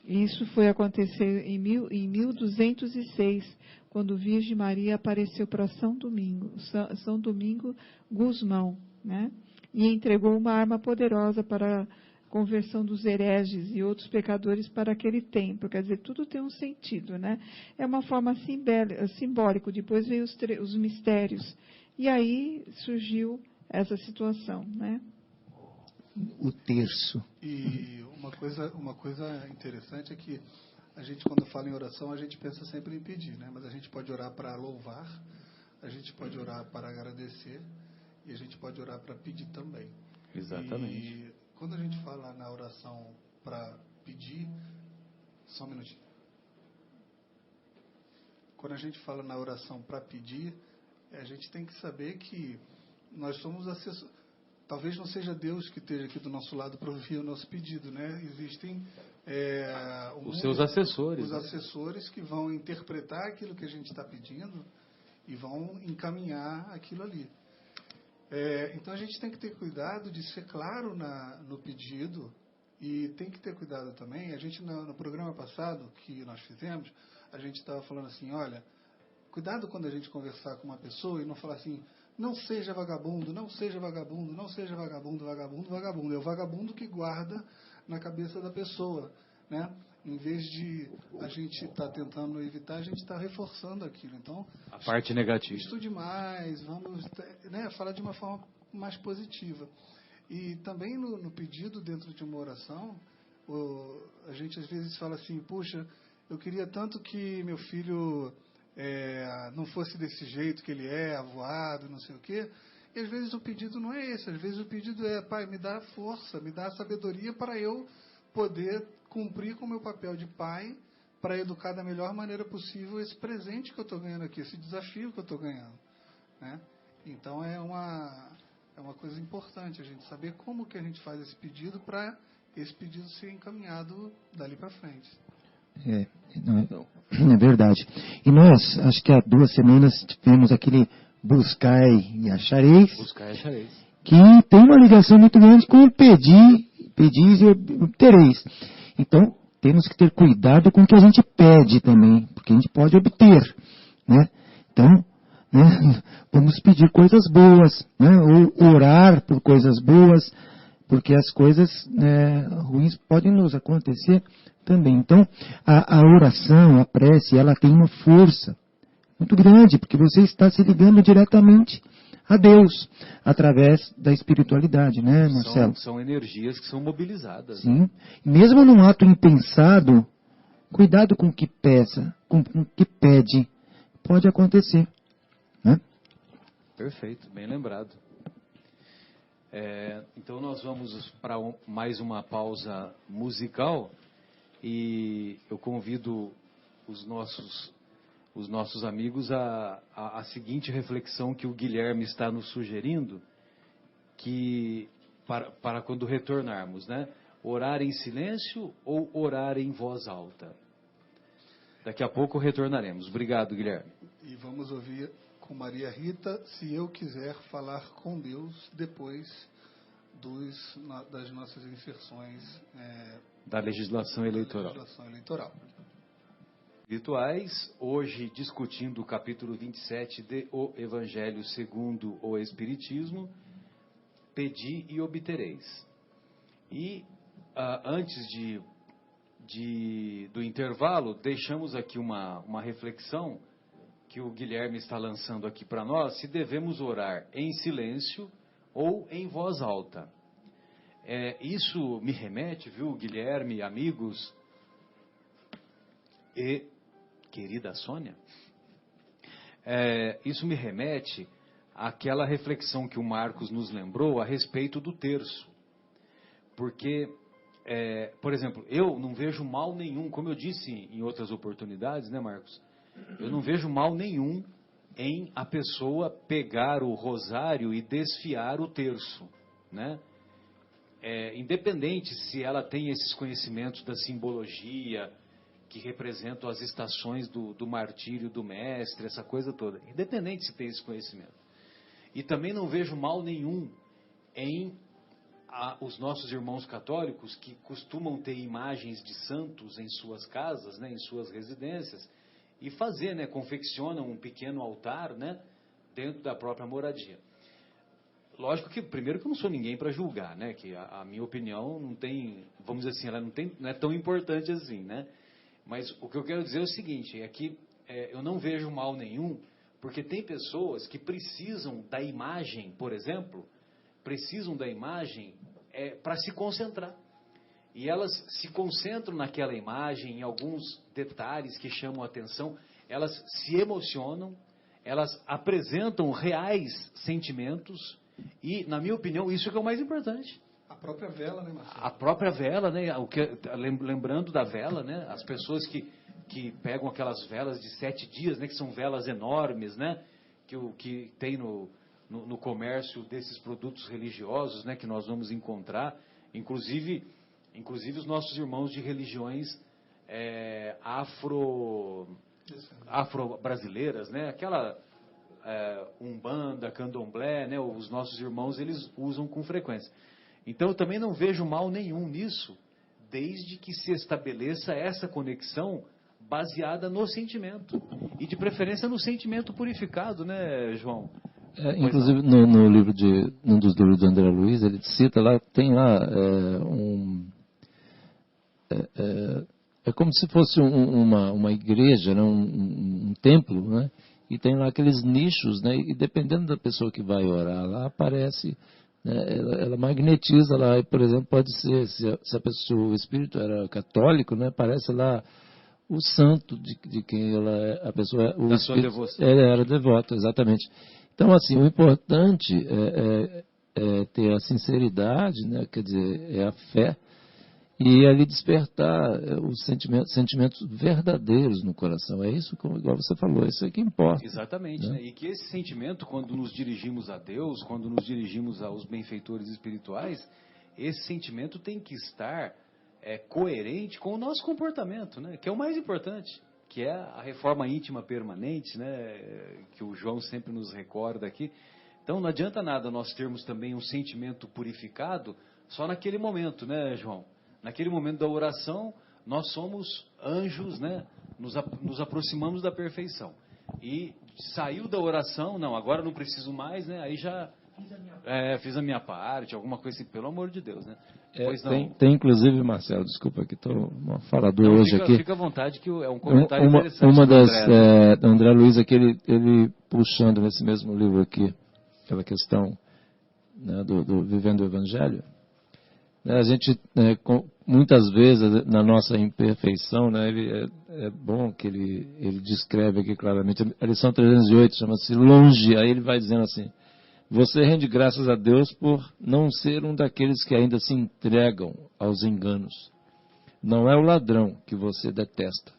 Isso foi acontecer em 1206, quando Virgem Maria apareceu para São Domingo Gusmão, né? E entregou uma arma poderosa para a conversão dos hereges e outros pecadores para aquele templo. Quer dizer, tudo tem um sentido, né? É uma forma simbólica. Depois veio os mistérios. E aí surgiu essa situação, né? o terço. E uma coisa interessante é que a gente, quando fala em oração, a gente pensa sempre em pedir, né? Mas a gente pode orar para louvar, a gente pode orar para agradecer e a gente pode orar para pedir também. Exatamente. E quando a gente fala na oração para pedir, só um minutinho. Quando a gente fala na oração para pedir, a gente tem que saber que nós somos assessores. Talvez não seja Deus que esteja aqui do nosso lado para ouvir o nosso pedido, né? Existem os seus assessores. Os assessores que vão interpretar aquilo que a gente está pedindo e vão encaminhar aquilo ali. Então a gente tem que ter cuidado de ser claro no pedido e tem que ter cuidado também. A gente no programa passado que nós fizemos, a gente estava falando assim, olha, cuidado quando a gente conversar com uma pessoa e não falar assim, não seja vagabundo, não seja vagabundo, não seja vagabundo, vagabundo, vagabundo. É o vagabundo que guarda na cabeça da pessoa, né? Em vez de a gente estar tentando evitar, a gente está reforçando aquilo. Então, a parte negativa. Estude mais, vamos, né, falar de uma forma mais positiva. E também no pedido dentro de uma oração, a gente às vezes fala assim, puxa, eu queria tanto que meu filho não fosse desse jeito que ele é, avoado, não sei o quê. E às vezes o pedido não é esse, às vezes o pedido é, pai, me dá força, me dá sabedoria para eu poder cumprir com o meu papel de pai, para educar da melhor maneira possível esse presente que eu estou ganhando aqui, esse desafio que eu estou ganhando, né? Então é uma coisa importante a gente saber como que a gente faz esse pedido para esse pedido ser encaminhado dali para frente. É verdade. E nós, acho que há 2 semanas, tivemos aquele buscai e achareis. Buscai e achareis. Que tem uma ligação muito grande com o pedis e obtereis. Então, temos que ter cuidado com o que a gente pede também, porque a gente pode obter, né? Então, né, vamos pedir coisas boas, né? Ou orar por coisas boas, porque as coisas ruins podem nos acontecer também. Então, a oração, a prece, ela tem uma força muito grande, porque você está se ligando diretamente a Deus, através da espiritualidade, né, Marcelo? São energias que são mobilizadas. Sim. Mesmo num ato impensado, cuidado com o que peça, com o que pede. Pode acontecer. Né? Perfeito, bem lembrado. Então nós vamos para mais uma pausa musical e eu convido os nossos amigos a seguinte reflexão que o Guilherme está nos sugerindo, que para quando retornarmos, né? Orar em silêncio ou orar em voz alta? Daqui a pouco retornaremos. Obrigado, Guilherme. E vamos ouvir com Maria Rita, Se Eu Quiser Falar com Deus, depois das nossas inserções da legislação eleitoral. Virtuais, hoje discutindo o capítulo 27 de O Evangelho segundo o Espiritismo, Pedi e Obtereis. E antes do intervalo, deixamos aqui uma reflexão que o Guilherme está lançando aqui para nós, se devemos orar em silêncio ou em voz alta. Isso me remete, viu, Guilherme, amigos e querida Sônia, isso me remete àquela reflexão que o Marcos nos lembrou a respeito do terço. Porque, por exemplo, eu não vejo mal nenhum, como eu disse em outras oportunidades, né, Marcos? Eu não vejo mal nenhum em a pessoa pegar o rosário e desfiar o terço, né? Independente se ela tem esses conhecimentos da simbologia, que representam as estações do martírio do mestre, essa coisa toda. Independente se tem esse conhecimento. E também não vejo mal nenhum em os nossos irmãos católicos que costumam ter imagens de santos em suas casas, né, em suas residências, e fazer, né, confeccionam um pequeno altar, né, dentro da própria moradia. Lógico que, primeiro, que eu não sou ninguém para julgar, né, que a minha opinião não tem, vamos dizer assim, ela não é tão importante assim, né? Mas o que eu quero dizer é o seguinte, é que eu não vejo mal nenhum, porque tem pessoas que precisam da imagem, por exemplo, precisam da imagem para se concentrar. E elas se concentram naquela imagem, em alguns detalhes que chamam a atenção, elas se emocionam, elas apresentam reais sentimentos e, na minha opinião, isso é que é o mais importante. A própria vela, né, Marcelo? A própria vela, né? Lembrando da vela, né? As pessoas que pegam aquelas velas de 7 dias, né? Que são velas enormes, né? Que tem no comércio desses produtos religiosos, né? Que nós vamos encontrar, inclusive os nossos irmãos de religiões afro-brasileiras, né? Aquela Umbanda, Candomblé, né? Os nossos irmãos, eles usam com frequência. Então, eu também não vejo mal nenhum nisso, desde que se estabeleça essa conexão baseada no sentimento. E, de preferência, no sentimento purificado, né, João? Inclusive, num dos livros do André Luiz, ele cita lá, tem lá é como se fosse uma igreja, né, um templo, né? E tem lá aqueles nichos, né? E dependendo da pessoa que vai orar lá, aparece, né, ela magnetiza lá. E, por exemplo, pode ser, se a pessoa, o espírito era católico, né? Aparece lá o santo de quem a pessoa... Da sua devoção. Era devoto, exatamente. Então, assim, o importante é ter a sinceridade, né? Quer dizer, é a fé, e ali despertar os sentimentos verdadeiros no coração. É isso, igual você falou, isso é que importa. Exatamente, né? E que esse sentimento, quando nos dirigimos a Deus, quando nos dirigimos aos benfeitores espirituais, esse sentimento tem que estar coerente com o nosso comportamento, né? Que é o mais importante, que é a reforma íntima permanente, né? Que o João sempre nos recorda aqui. Então, não adianta nada nós termos também um sentimento purificado só naquele momento, né, João? Naquele momento da oração, nós somos anjos, né? Nos aproximamos da perfeição. E saiu da oração, não, agora não preciso mais, né? Aí já fiz a minha parte, alguma coisa assim, pelo amor de Deus, né? Pois não. Tem inclusive, Marcelo, desculpa que estou uma falador hoje aqui. Fica à vontade que é um comentário interessante. Uma das, André, do André Luiz, aqui, ele puxando nesse mesmo livro aqui, aquela questão, né, do Vivendo o Evangelho. A gente, muitas vezes, na nossa imperfeição, né, é bom que ele descreve aqui claramente, a lição 308 chama-se longe, aí ele vai dizendo assim: você rende graças a Deus por não ser um daqueles que ainda se entregam aos enganos. Não é o ladrão que você detesta,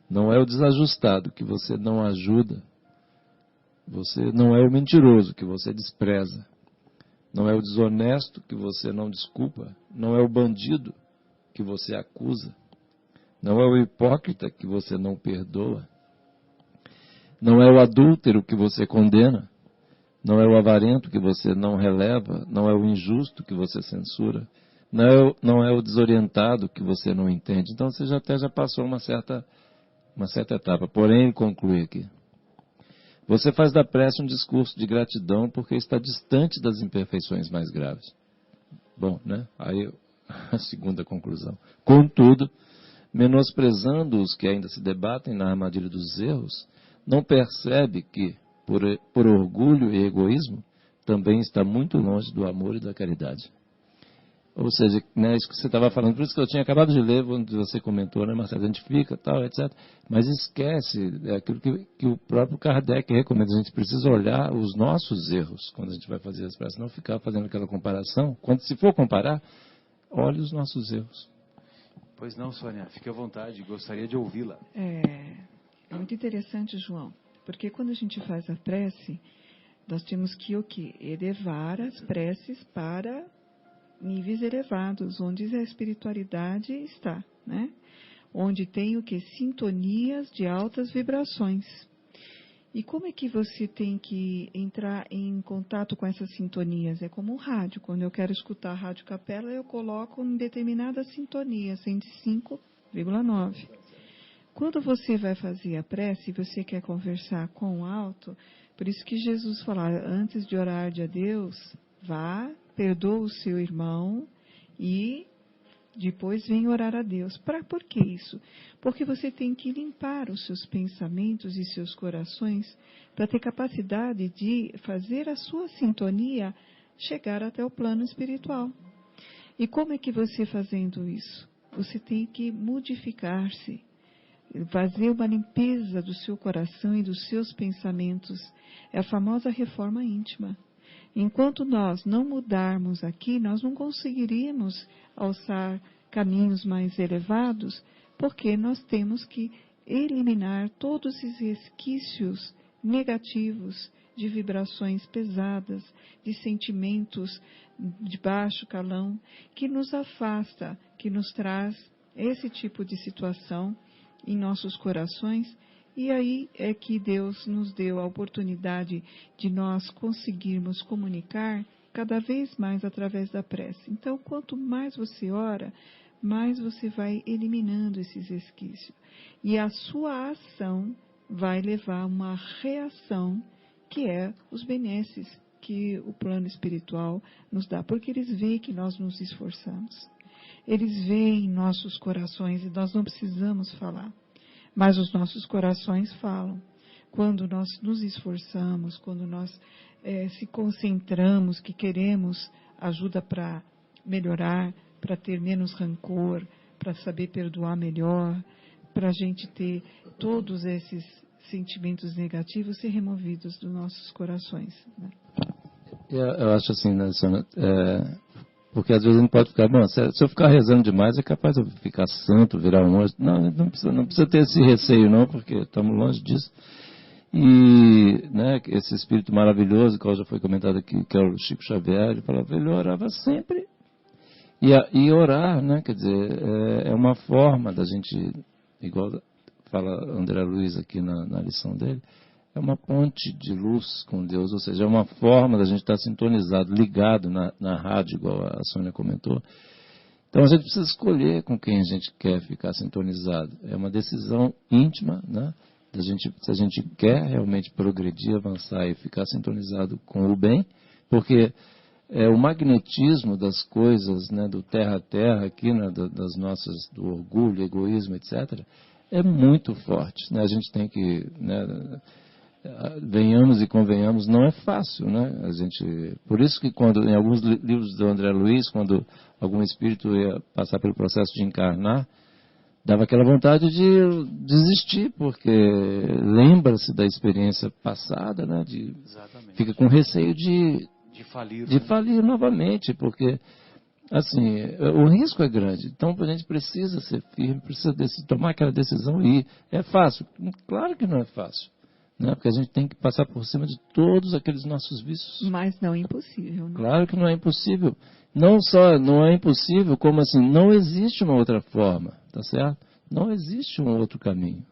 não é o desajustado que você não ajuda, você não é o mentiroso que você despreza. Não é o desonesto que você não desculpa, não é o bandido que você acusa, não é o hipócrita que você não perdoa, não é o adúltero que você condena, não é o avarento que você não releva, não é o injusto que você censura, não é o desorientado que você não entende. Então você já passou uma certa etapa. Porém, ele conclui aqui: você faz da prece um discurso de gratidão porque está distante das imperfeições mais graves. Bom, né? Aí a segunda conclusão. Contudo, menosprezando os que ainda se debatem na armadilha dos erros, não percebe que, por orgulho e egoísmo, também está muito longe do amor e da caridade. Ou seja, né, isso que você estava falando, por isso que eu tinha acabado de ler, onde você comentou, né, Marcelo, a gente fica, tal, etc. Mas esquece aquilo que o próprio Kardec recomenda. A gente precisa olhar os nossos erros quando a gente vai fazer as preces, não ficar fazendo aquela comparação. Quando se for comparar, olhe os nossos erros. Pois não, Sônia, fique à vontade, gostaria de ouvi-la. É muito interessante, João, porque quando a gente faz a prece, nós temos que o quê? Elevar as preces para níveis elevados, onde a espiritualidade está, né? Onde tem o que? Sintonias de altas vibrações. E como é que você tem que entrar em contato com essas sintonias? É como um rádio. Quando eu quero escutar a Rádio Capela, eu coloco em determinada sintonia, 105,9. Quando você vai fazer a prece, você quer conversar com o alto, por isso que Jesus falou, antes de orar a Deus, vá, perdoa o seu irmão e depois vem orar a Deus. Por que isso? Porque você tem que limpar os seus pensamentos e seus corações para ter capacidade de fazer a sua sintonia chegar até o plano espiritual. E como é que você fazendo isso? Você tem que modificar-se, fazer uma limpeza do seu coração e dos seus pensamentos. É a famosa reforma íntima. Enquanto nós não mudarmos aqui, nós não conseguiríamos alçar caminhos mais elevados, porque nós temos que eliminar todos esses resquícios negativos de vibrações pesadas, de sentimentos de baixo calão, que nos afasta, que nos traz esse tipo de situação em nossos corações. E aí é que Deus nos deu a oportunidade de nós conseguirmos comunicar cada vez mais através da prece. Então, quanto mais você ora, mais você vai eliminando esses resquícios. E a sua ação vai levar a uma reação, que é os benesses que o plano espiritual nos dá, porque eles veem que nós nos esforçamos. Eles veem nossos corações e nós não precisamos falar. Mas os nossos corações falam. Quando nós nos esforçamos, quando nós se concentramos, que queremos ajuda para melhorar, para ter menos rancor, para saber perdoar melhor, para a gente ter todos esses sentimentos negativos ser removidos dos nossos corações. Né? Eu acho assim, né, Sônia, porque às vezes a gente pode ficar, bom, se eu ficar rezando demais, é capaz de eu ficar santo, virar um anjo. Não precisa ter esse receio não, porque estamos longe disso. E né, esse espírito maravilhoso, que já foi comentado aqui, que é o Chico Xavier, ele falava, ele orava sempre. E orar, né, quer dizer, é uma forma da gente, igual fala André Luiz aqui na lição dele, é uma ponte de luz com Deus, ou seja, é uma forma da gente estar sintonizado, ligado na rádio, igual a Sônia comentou. Então a gente precisa escolher com quem a gente quer ficar sintonizado. É uma decisão íntima, né? Se a gente quer realmente progredir, avançar e ficar sintonizado com o bem, porque o magnetismo das coisas, né, do terra a terra aqui, né, das nossas, do orgulho, egoísmo, etc., é muito forte. Né? A gente tem que... Né, venhamos e convenhamos, não é fácil, né? Por isso que quando, em alguns livros do André Luiz, quando algum espírito ia passar pelo processo de encarnar, dava aquela vontade de desistir, porque lembra-se da experiência passada, né? Fica com receio de falir novamente, porque assim, o risco é grande. Então a gente precisa ser firme, precisa tomar aquela decisão e ir. É fácil? Claro que não é fácil. Né? Porque a gente tem que passar por cima de todos aqueles nossos vícios. Mas não é impossível. Né? Claro que não é impossível. Não só não é impossível, como assim, não existe uma outra forma, tá certo? Não existe um outro caminho.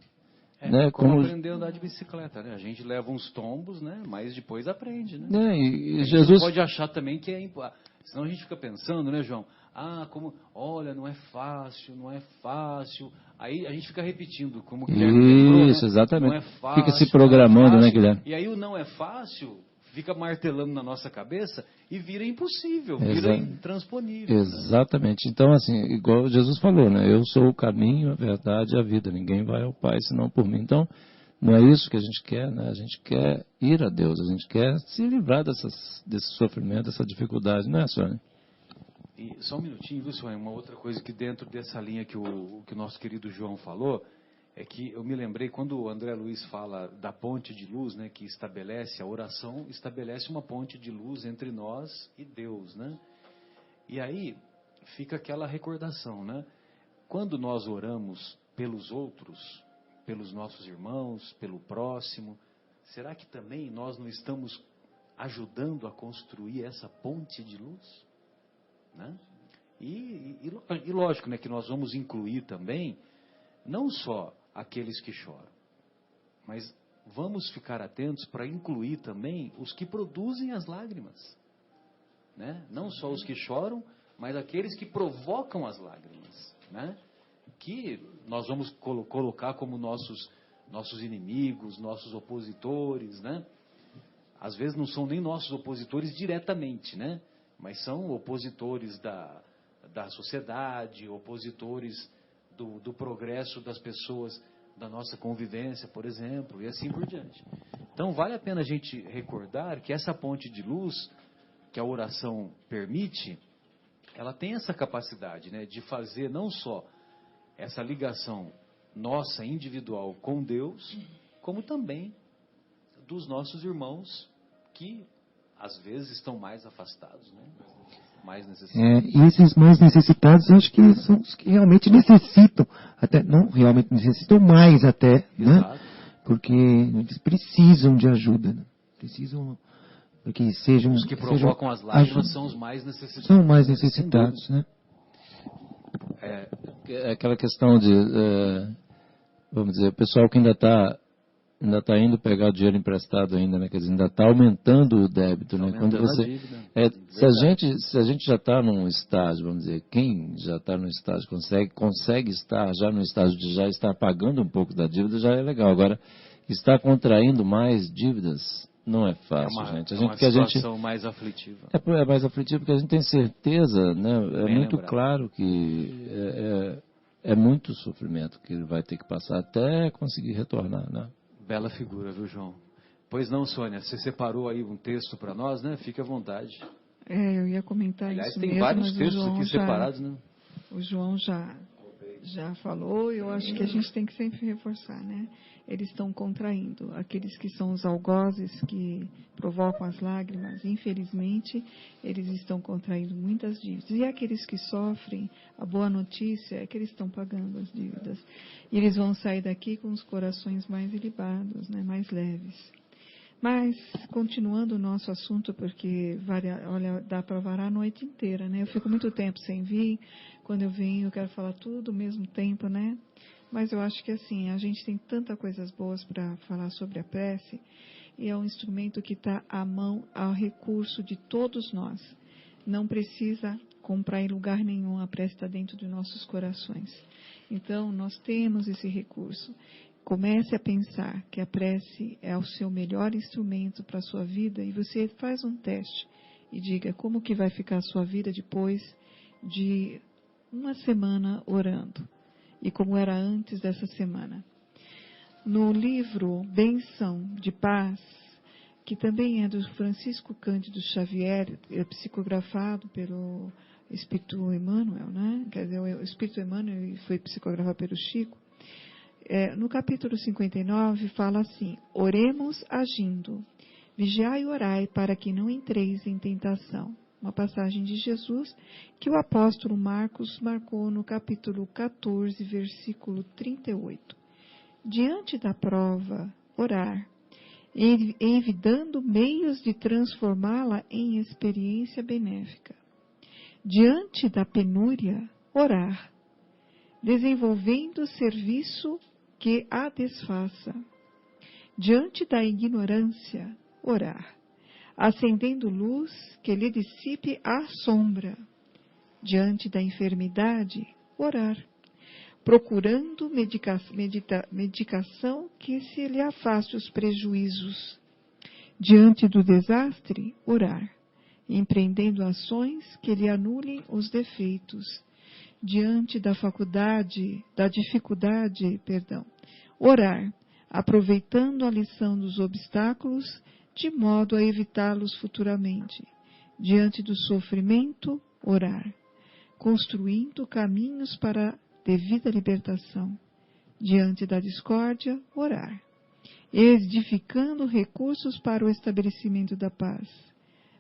Né? Como aprender a andar de bicicleta, né? A gente leva uns tombos, né? Mas depois aprende, né? E a Jesus gente pode achar também que é impossível. Senão a gente fica pensando, né, João? Olha, não é fácil, não é fácil. Aí a gente fica repetindo, como que lembrou, isso, né? exatamente. Não é fácil, fica se programando, né, Guilherme? E aí o não é fácil fica martelando na nossa cabeça e vira impossível, vira intransponível. Exatamente. Né? Então, assim, igual Jesus falou, né? Eu sou o caminho, a verdade e a vida. Ninguém vai ao Pai senão por mim. Então, não é isso que a gente quer, né? A gente quer ir a Deus, a gente quer se livrar desse sofrimento, dessa dificuldade, não é, Sônia? E só um minutinho, viu, Sônia? Uma outra coisa que dentro dessa linha que o nosso querido João falou, é que eu me lembrei, quando o André Luiz fala da ponte de luz, né, que estabelece, a oração estabelece uma ponte de luz entre nós e Deus, né? E aí fica aquela recordação, né? Quando nós oramos pelos outros, pelos nossos irmãos, pelo próximo, será que também nós não estamos ajudando a construir essa ponte de luz? Né? E lógico, né, que nós vamos incluir também, não só aqueles que choram, mas vamos ficar atentos para incluir também os que produzem as lágrimas. Né? Não só os que choram, mas aqueles que provocam as lágrimas. Né? Que nós vamos colocar como nossos inimigos, nossos opositores. Né? Às vezes não são nem nossos opositores diretamente, né? Mas são opositores da sociedade, opositores do progresso das pessoas, da nossa convivência, por exemplo, e assim por diante. Então, vale a pena a gente recordar que essa ponte de luz que a oração permite, ela tem essa capacidade, né, de fazer não só essa ligação nossa individual com Deus, como também dos nossos irmãos que às vezes estão mais afastados, né? Mais necessitados. E esses mais necessitados, eu acho que são os que realmente necessitam, até não realmente necessitam mais até, né? Exato. Porque eles precisam de ajuda, né? Precisam que sejam Os que provocam as lágrimas são os mais necessitados. São mais necessitados, né? É aquela questão de, vamos dizer, o pessoal que ainda está indo pegar o dinheiro emprestado ainda, né? Quer dizer, ainda está aumentando o débito, né? Quando você, se a gente já está num estágio, vamos dizer, quem já está num estágio consegue estar já no estágio de já estar pagando um pouco da dívida, já é legal. Agora, estar contraindo mais dívidas não é fácil, gente. Uma situação mais aflitiva. É mais aflitivo porque a gente tem certeza, né? É Bem muito lembrado. claro que é muito sofrimento que ele vai ter que passar até conseguir retornar, né? Bela figura, viu, João? Pois não, Sônia, você separou aí um texto para nós, né? Fique à vontade. Eu ia comentar Aliás, isso tem mesmo, vários mas textos aqui separados, né? O João já falou, e eu acho que a gente tem que sempre reforçar, né? Eles estão contraindo. Aqueles que são os algozes que provocam as lágrimas, infelizmente, eles estão contraindo muitas dívidas. E aqueles que sofrem, a boa notícia é que eles estão pagando as dívidas. E eles vão sair daqui com os corações mais ilibados, né? Mais leves. Mas, continuando o nosso assunto, porque olha, dá para varar a noite inteira, né? Eu fico muito tempo sem vir, quando eu venho eu quero falar tudo ao mesmo tempo, né? Mas eu acho que assim, a gente tem tantas coisas boas para falar sobre a prece, e é um instrumento que está à mão, ao recurso de todos nós. Não precisa comprar em lugar nenhum, a prece está dentro de nossos corações. Então, nós temos esse recurso. Comece a pensar que a prece é o seu melhor instrumento para a sua vida, e você faz um teste e diga como que vai ficar a sua vida depois de uma semana orando e como era antes dessa semana. No livro Benção de Paz, que também é do Francisco Cândido Xavier, psicografado pelo Espírito Emmanuel, né? Quer dizer, o Espírito Emmanuel foi psicografado pelo Chico. No capítulo 59 fala assim: oremos agindo, vigiai e orai para que não entreis em tentação. Uma passagem de Jesus que o apóstolo Marcos marcou no capítulo 14, versículo 38. Diante da prova, orar, evitando meios de transformá-la em experiência benéfica. Diante da penúria, orar, desenvolvendo serviço que a desfaça. Diante da ignorância, orar, acendendo luz que lhe dissipe a sombra. Diante da enfermidade, orar, procurando medicação que se lhe afaste os prejuízos. Diante do desastre, orar, empreendendo ações que lhe anulem os defeitos. Diante da dificuldade, orar, aproveitando a lição dos obstáculos, de modo a evitá-los futuramente. Diante do sofrimento, orar, construindo caminhos para a devida libertação. Diante da discórdia, orar, edificando recursos para o estabelecimento da paz.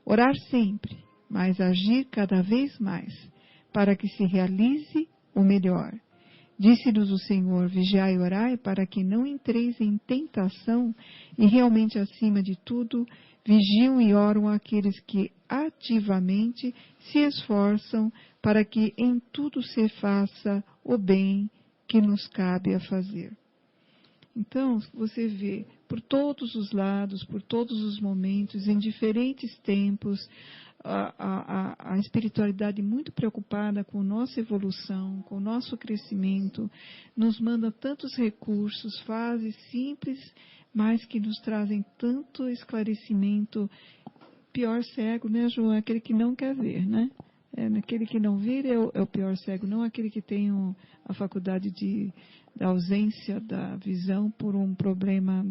Orar sempre, mas agir cada vez mais, para que se realize o melhor. Disse-nos o Senhor: vigiai e orai para que não entreis em tentação, e realmente, acima de tudo, vigiam e oram aqueles que ativamente se esforçam para que em tudo se faça o bem que nos cabe a fazer. Então, você vê, por todos os lados, por todos os momentos, em diferentes tempos, a espiritualidade muito preocupada com a nossa evolução, com o nosso crescimento, nos manda tantos recursos, fases simples, mas que nos trazem tanto esclarecimento. Pior cego, né, João? É aquele que não quer ver, né? Aquele que não vê é o pior cego, não aquele que tem a faculdade da ausência da visão por um problema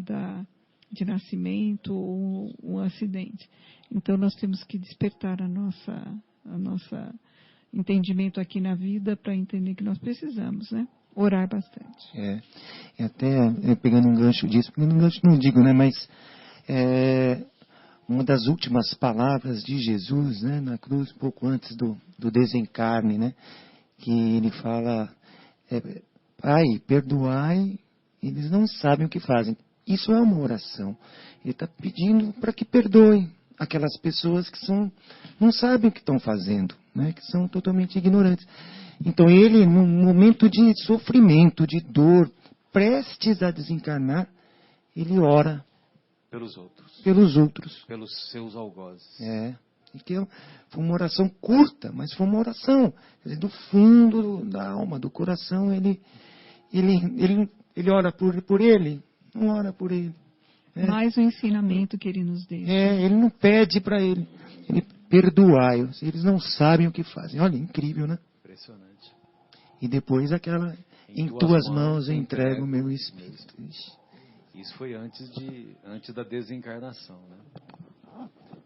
de nascimento ou um acidente. Então, nós temos que despertar a nossa entendimento aqui na vida para entender que nós precisamos, né? Orar bastante. E até pegando um gancho disso, pegando um gancho não digo, né? Mas uma das últimas palavras de Jesus, né, na cruz, pouco antes do desencarne, né? Que ele fala, Pai, perdoai, eles não sabem o que fazem. Isso é uma oração. Ele está pedindo para que perdoe aquelas pessoas que não sabem o que estão fazendo, né? Que são totalmente ignorantes. Então ele, num momento de sofrimento, de dor, prestes a desencarnar, ele ora Pelos outros. Pelos seus algozes. E que foi uma oração curta, mas foi uma oração. Quer dizer, do fundo da alma, do coração, ele ora por ele, não ora por ele. Mais o ensinamento que ele nos deixa. Ele não pede para ele perdoai-os, eles não sabem o que fazem. Olha, incrível, né? Impressionante. E depois aquela, em tuas mãos eu entrego o meu espírito. Isso foi antes da desencarnação, né?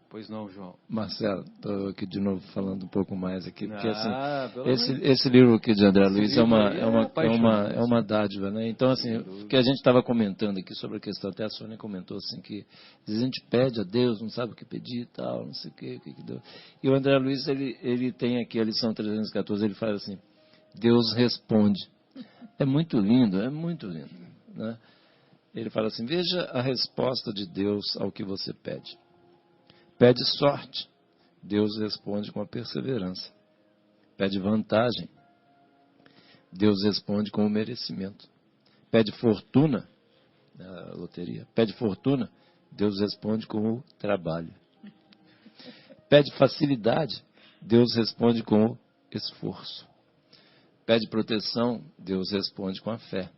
Pois não, João? Marcelo, estou aqui de novo falando um pouco mais aqui, porque assim, esse livro aqui de André Luiz é uma dádiva, né? Então, assim, o que a gente estava comentando aqui sobre a questão, até a Sônia comentou assim, que às vezes a gente pede a Deus, não sabe o que pedir e tal, não sei o que deu. E o André Luiz, ele tem aqui a lição 314, ele fala assim, Deus responde. É muito lindo, né? Ele fala assim, veja a resposta de Deus ao que você pede. Pede sorte, Deus responde com a perseverança. Pede vantagem, Deus responde com o merecimento. Pede fortuna, a loteria, pede fortuna, Deus responde com o trabalho. Pede facilidade, Deus responde com o esforço. Pede proteção, Deus responde com a fé.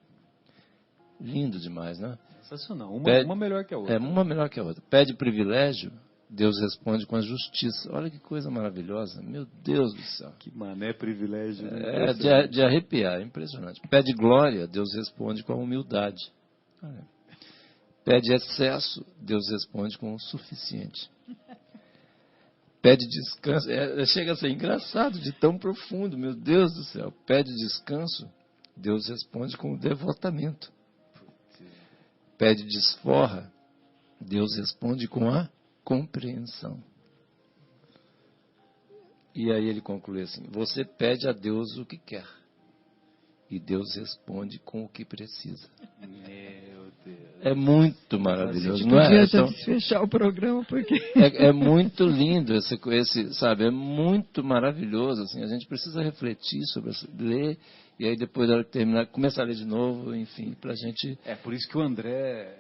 Lindo demais, né? Sensacional. Uma melhor que a outra. Uma melhor que a outra. Pede privilégio, Deus responde com a justiça. Olha que coisa maravilhosa. Meu Deus do céu. Que mané privilégio. Né? De arrepiar, é impressionante. Pede glória, Deus responde com a humildade. Pede excesso, Deus responde com o suficiente. Pede descanso. Chega a ser engraçado de tão profundo, meu Deus do céu. Pede descanso, Deus responde com o devotamento. Pede desforra, Deus responde com a compreensão. E aí ele conclui assim, você pede a Deus o que quer. E Deus responde com o que precisa. Meu Deus. É muito maravilhoso, não é? Então, desfechar o programa porque é muito lindo esse, sabe? É muito maravilhoso, assim. A gente precisa refletir sobre isso, ler e aí depois da hora que terminar começar a ler de novo, enfim, para a gente. Por isso que o André,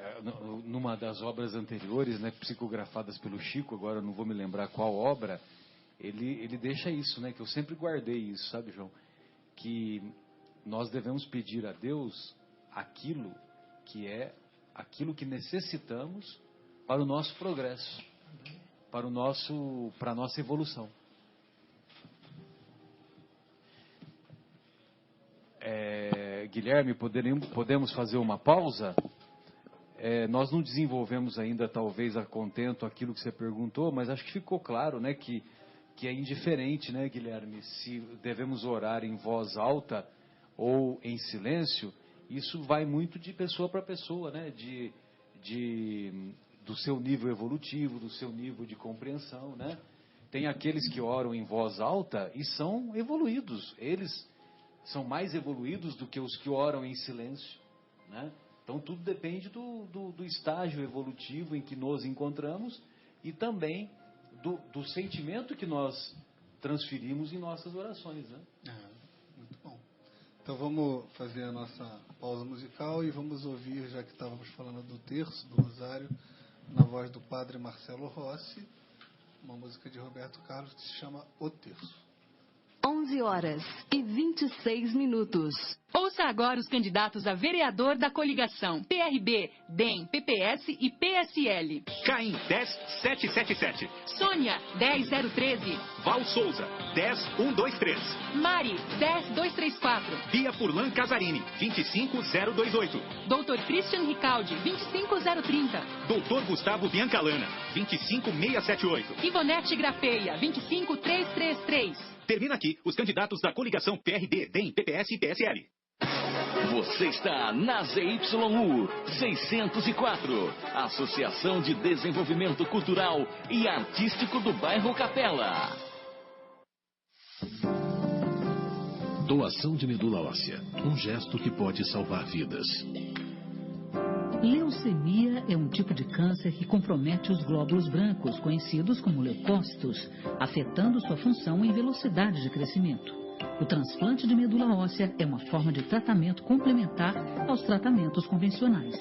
numa das obras anteriores, né, psicografadas pelo Chico, agora eu não vou me lembrar qual obra, ele deixa isso, né? Que eu sempre guardei isso, sabe, João? Que nós devemos pedir a Deus aquilo que necessitamos para o nosso progresso, para a nossa evolução. Guilherme, podemos fazer uma pausa? Nós não desenvolvemos ainda, talvez, a contento aquilo que você perguntou, mas acho que ficou claro, né, que é indiferente, né, Guilherme, se devemos orar em voz alta ou em silêncio. Isso vai muito de pessoa para pessoa, né? Do seu nível evolutivo, do seu nível de compreensão, né? Tem aqueles que oram em voz alta e são evoluídos. Eles são mais evoluídos do que os que oram em silêncio, né? Então tudo depende do estágio evolutivo em que nos encontramos e também do sentimento que nós transferimos em nossas orações, né? Muito bom. Então vamos fazer a nossa pausa musical e vamos ouvir, já que estávamos falando do terço, do rosário, na voz do padre Marcelo Rossi, uma música de Roberto Carlos que se chama O Terço. 11h26. Ouça agora os candidatos a vereador da coligação PRB, DEM, PPS e PSL. Caim 10777. Sônia 10013. Val Souza 10123. Mari 10234. Bia Furlan Casarini 25028. Dr. Christian Ricaldi 25030. Dr. Gustavo Biancalana 25678. Ivonete Grafeia 25333. Termina aqui os candidatos da coligação PRB, DEM, PPS e PSL. Você está na ZYU 604, Associação de Desenvolvimento Cultural e Artístico do Bairro Capela. Doação de medula óssea, um gesto que pode salvar vidas. Leucemia é um tipo de câncer que compromete os glóbulos brancos, conhecidos como leucócitos, afetando sua função e velocidade de crescimento. O transplante de medula óssea é uma forma de tratamento complementar aos tratamentos convencionais.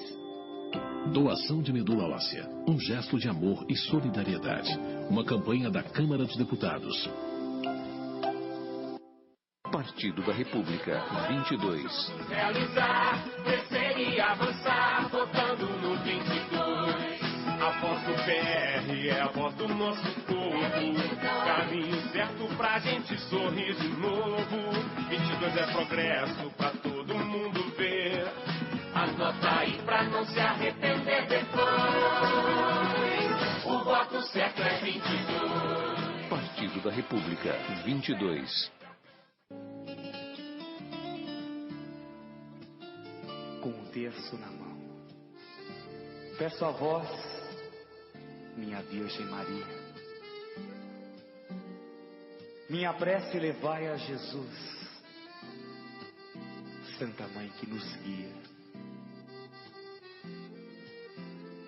Doação de medula óssea, um gesto de amor e solidariedade. Uma campanha da Câmara dos Deputados. Partido da República, 22. Realizar, crescer e avançar, votando no 22. A voz do PR é a voz do nosso povo. Caminho certo pra gente sorrir de novo. 22 é progresso pra todo mundo ver. Anota aí pra não se arrepender depois. O voto certo é 22. Partido da República, 22. Com o terço na mão, peço a vós, minha Virgem Maria, minha prece levai a Jesus, Santa Mãe que nos guia.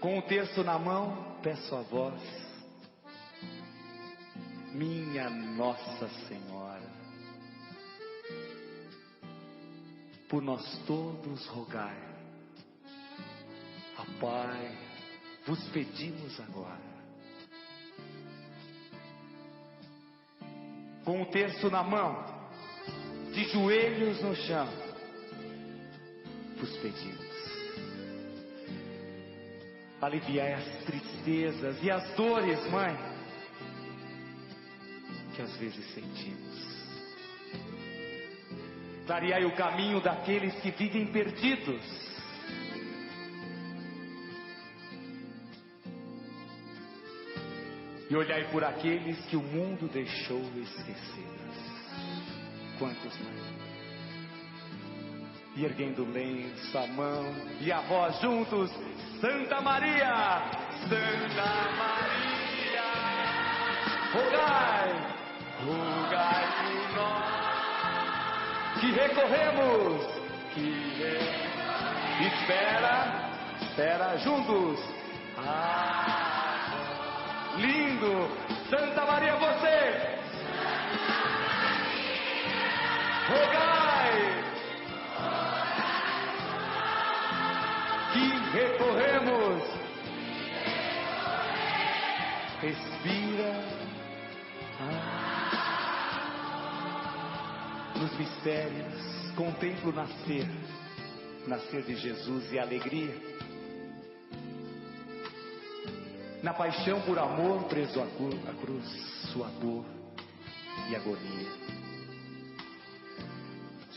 Com o terço na mão, peço a vós, minha Nossa Senhora, por nós todos rogai. Ó Pai, vos pedimos agora. Com o terço na mão, de joelhos no chão, vos pedimos. Aliviai as tristezas e as dores, Mãe, que às vezes sentimos. Clareai o caminho daqueles que vivem perdidos. E olhai por aqueles que o mundo deixou esquecidos. Quantos, Mãe? E erguendo o lenço, a mão e a voz juntos, Santa Maria, Santa Maria, rogai, rogai por nós. Que recorremos, espera juntos. Lindo, Santa Maria, você, rogai, que recorremos, respira. Nos mistérios, contemplo nascer de Jesus e alegria. Na paixão por amor, preso à cruz, sua dor e agonia.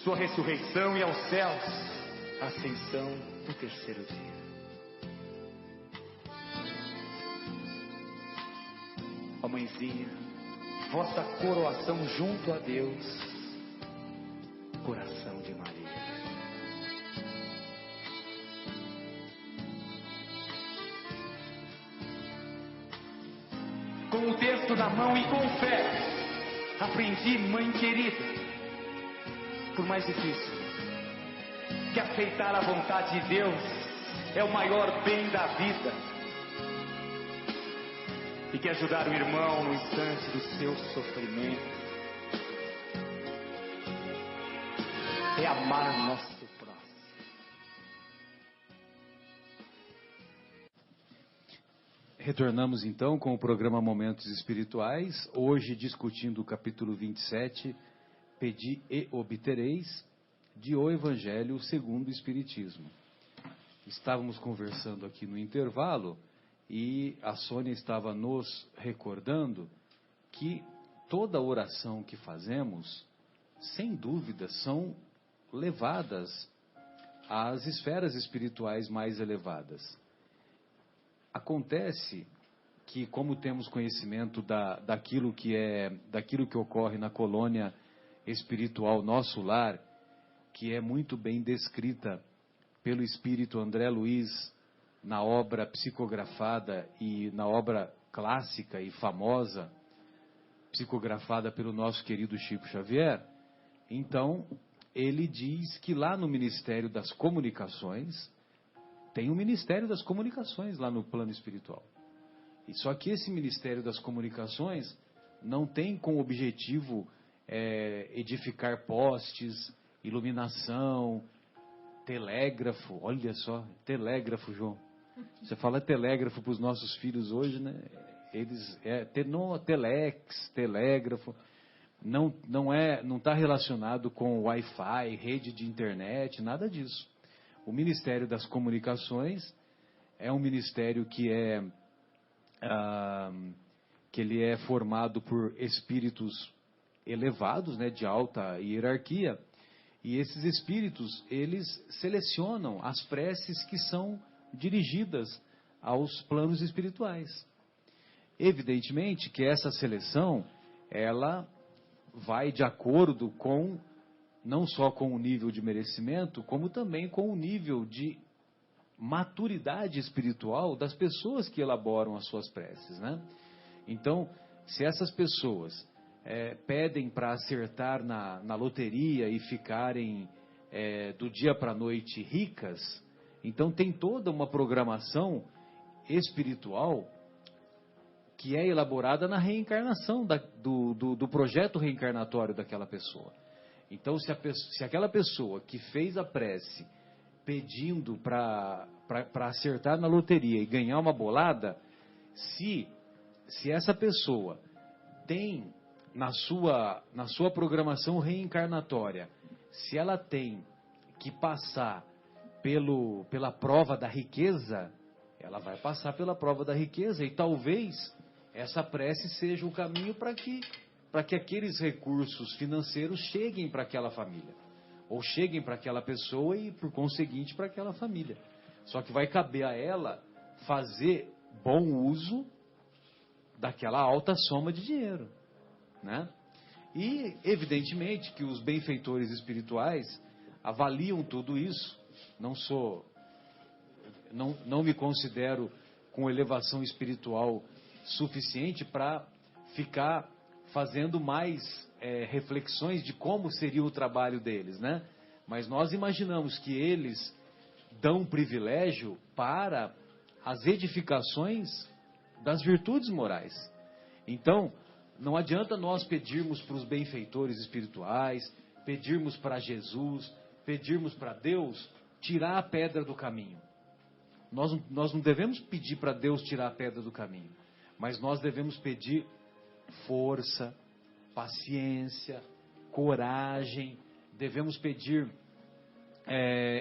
Sua ressurreição e aos céus, ascensão no terceiro dia. Ó Mãezinha, vossa coroação junto a Deus, coração de Maria. Com o texto na mão e com fé, aprendi, Mãe querida, por mais difícil, que aceitar a vontade de Deus é o maior bem da vida, e que ajudar o irmão no instante do seu sofrimento é amar nosso próximo. Retornamos então com o programa Momentos Espirituais, hoje discutindo o capítulo 27, Pedi e obtereis, de O Evangelho segundo o Espiritismo. Estávamos conversando aqui no intervalo e a Sônia estava nos recordando que toda oração que fazemos, sem dúvida, são levadas às esferas espirituais mais elevadas. Acontece que, como temos conhecimento daquilo que ocorre na colônia espiritual Nosso Lar, que é muito bem descrita pelo espírito André Luiz na obra psicografada e na obra clássica e famosa, psicografada pelo nosso querido Chico Xavier, então ele diz que lá no Ministério das Comunicações, tem o Ministério das Comunicações lá no plano espiritual. E só que esse Ministério das Comunicações não tem como objetivo edificar postes, iluminação, telégrafo. Olha só, telégrafo, João. Você fala telégrafo para os nossos filhos hoje, né? Eles telex, telégrafo. Não está relacionado com Wi-Fi, rede de internet, nada disso. O Ministério das Comunicações é um ministério que ele é formado por espíritos elevados, né, de alta hierarquia, e esses espíritos, eles selecionam as preces que são dirigidas aos planos espirituais. Evidentemente que essa seleção, ela vai de acordo com, não só com o nível de merecimento, como também com o nível de maturidade espiritual das pessoas que elaboram as suas preces, né? Então, se essas pessoas pedem para acertar na loteria e ficarem do dia para a noite ricas, então tem toda uma programação espiritual que é elaborada na reencarnação do projeto reencarnatório daquela pessoa. Então, se aquela pessoa que fez a prece pedindo para acertar na loteria e ganhar uma bolada, se essa pessoa tem na sua programação reencarnatória, se ela tem que passar pela prova da riqueza, ela vai passar pela prova da riqueza, e talvez essa prece seja o caminho para que aqueles recursos financeiros cheguem para aquela família, ou cheguem para aquela pessoa e, por conseguinte, para aquela família. Só que vai caber a ela fazer bom uso daquela alta soma de dinheiro, né? E, evidentemente, que os benfeitores espirituais avaliam tudo isso. Não me considero com elevação espiritual suficiente para ficar fazendo mais reflexões de como seria o trabalho deles, né? Mas nós imaginamos que eles dão privilégio para as edificações das virtudes morais. Então, não adianta nós pedirmos para os benfeitores espirituais, pedirmos para Jesus, pedirmos para Deus tirar a pedra do caminho. Nós não devemos pedir para Deus tirar a pedra do caminho, mas nós devemos pedir força, paciência, coragem, devemos pedir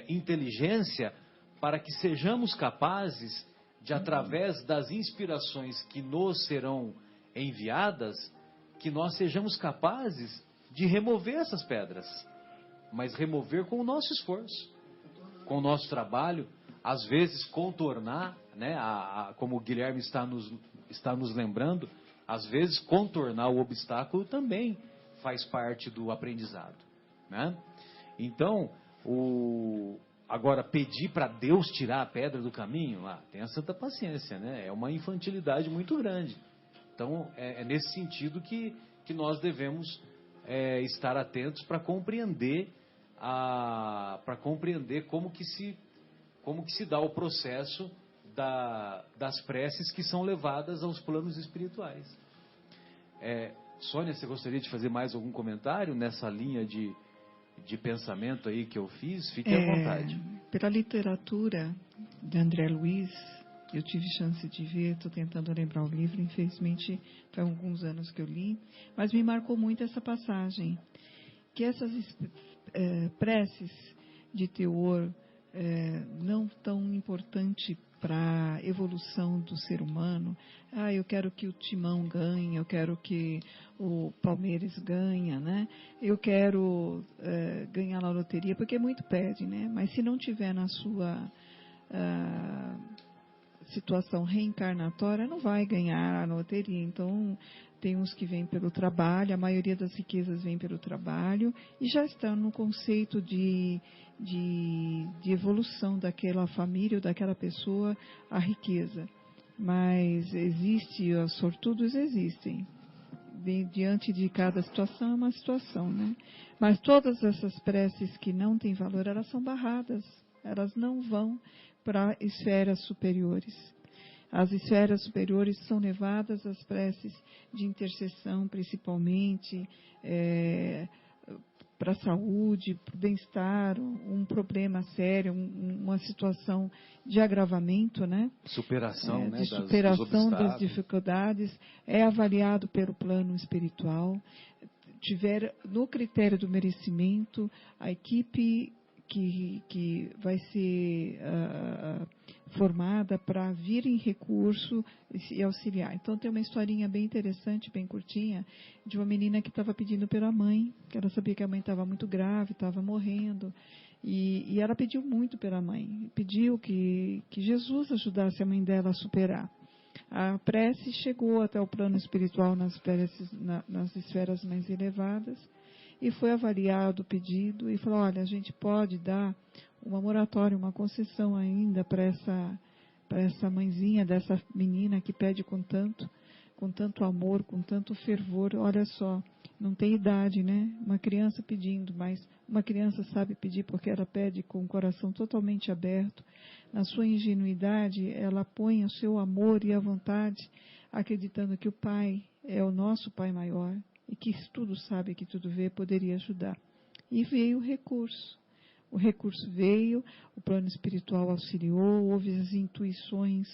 inteligência para que sejamos capazes de, através das inspirações que nos serão enviadas, que nós sejamos capazes de remover essas pedras, mas remover com o nosso esforço, com o nosso trabalho, às vezes contornar, né, como o Guilherme está nos lembrando, às vezes contornar o obstáculo também faz parte do aprendizado, né? Então, agora pedir para Deus tirar a pedra do caminho, tenha santa paciência, né? É uma infantilidade muito grande. Então, é nesse sentido que nós devemos estar atentos para compreender como que se dá o processo das preces que são levadas aos planos espirituais. Sônia, você gostaria de fazer mais algum comentário nessa linha de pensamento aí que eu fiz? Fique à vontade. Pela literatura de André Luiz, eu tive chance de ver, estou tentando lembrar o livro, infelizmente faz alguns anos que eu li, mas me marcou muito essa passagem, que essas preces de teor não tão importante para a evolução do ser humano. Eu quero que o Timão ganhe, eu quero que o Palmeiras ganhe, né? Eu quero ganhar na loteria, porque muito pede, né? Mas se não tiver na sua situação reencarnatória não vai ganhar a loteria. Então, tem uns que vêm pelo trabalho, a maioria das riquezas vem pelo trabalho, e já está no conceito de evolução daquela família ou daquela pessoa, a riqueza. Mas existe, os sortudos existem. Diante de cada situação é uma situação, né? Mas todas essas preces que não têm valor, elas são barradas. Elas não vão para esferas superiores. As esferas superiores são levadas às preces de intercessão, principalmente, para a saúde, para o bem-estar, um problema sério, uma situação de agravamento, né? Superação, né? De superação das dificuldades, é avaliado pelo plano espiritual. Tiver no critério do merecimento, a equipe que vai ser formada para vir em recurso e auxiliar. Então, tem uma historinha bem interessante, bem curtinha, de uma menina que estava pedindo pela mãe, que ela sabia que a mãe estava muito grave, estava morrendo, e ela pediu muito pela mãe, pediu que Jesus ajudasse a mãe dela a superar. A prece chegou até o plano espiritual nas esferas mais elevadas, e foi avaliado o pedido e falou, olha, a gente pode dar uma moratória, uma concessão ainda para essa mãezinha dessa menina que pede com tanto amor, com tanto fervor. Olha só, não tem idade, né? Uma criança pedindo, mas uma criança sabe pedir porque ela pede com o coração totalmente aberto. Na sua ingenuidade, ela põe o seu amor e a vontade, acreditando que o Pai é o nosso Pai maior, e que tudo sabe, que tudo vê, poderia ajudar. E veio o recurso. O recurso veio, o plano espiritual auxiliou, houve as intuições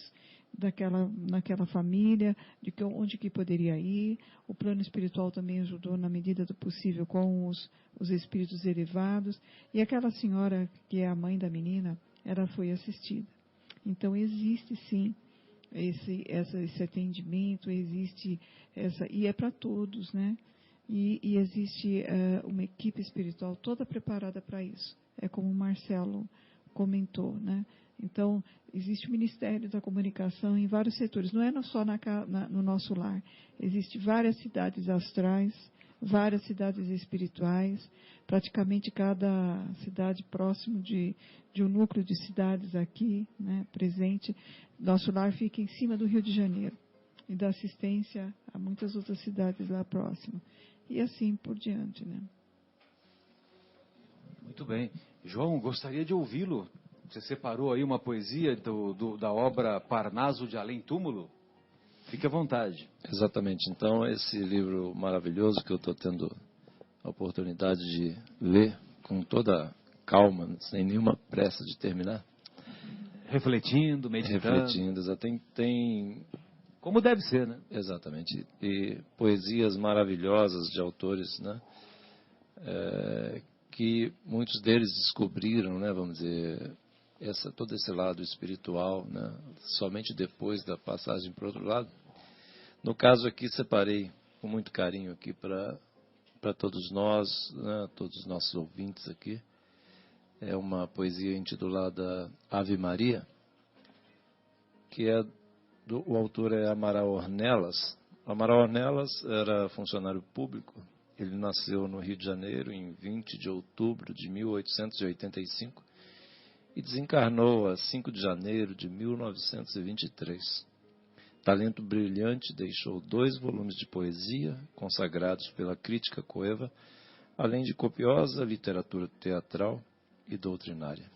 naquela família, de onde que poderia ir. O plano espiritual também ajudou na medida do possível com os espíritos elevados. E aquela senhora, que é a mãe da menina, ela foi assistida. Então, existe sim esse atendimento, existe e é para todos, né? E existe uma equipe espiritual toda preparada para isso. É como o Marcelo comentou, né? Então, existe o Ministério da Comunicação em vários setores, não é só no nosso lar. Existem várias cidades astrais, várias cidades espirituais, praticamente cada cidade próximo de um núcleo de cidades aqui, né, presente. Nosso lar fica em cima do Rio de Janeiro e dá assistência a muitas outras cidades lá próximas. E assim por diante, né? Muito bem. João, gostaria de ouvi-lo. Você separou aí uma poesia da obra Parnaso de Além Túmulo? Fique à vontade. Exatamente. Então, esse livro maravilhoso que eu estou tendo a oportunidade de ler com toda calma, sem nenhuma pressa de terminar. Refletindo, meditando. Refletindo, exatamente. Tem... Como deve ser, né? Exatamente. E poesias maravilhosas de autores, né? Que muitos deles descobriram, né? Vamos dizer, todo esse lado espiritual, né? Somente depois da passagem para o outro lado. No caso aqui, separei com muito carinho aqui para todos nós, né? Todos os nossos ouvintes aqui. É uma poesia intitulada Ave Maria, que o autor é Amaral Ornelas. Amaral Ornelas era funcionário público. Ele nasceu no Rio de Janeiro em 20 de outubro de 1885 e desencarnou a 5 de janeiro de 1923. Talento brilhante, deixou 2 volumes de poesia consagrados pela crítica coeva, além de copiosa literatura teatral e doutrinária.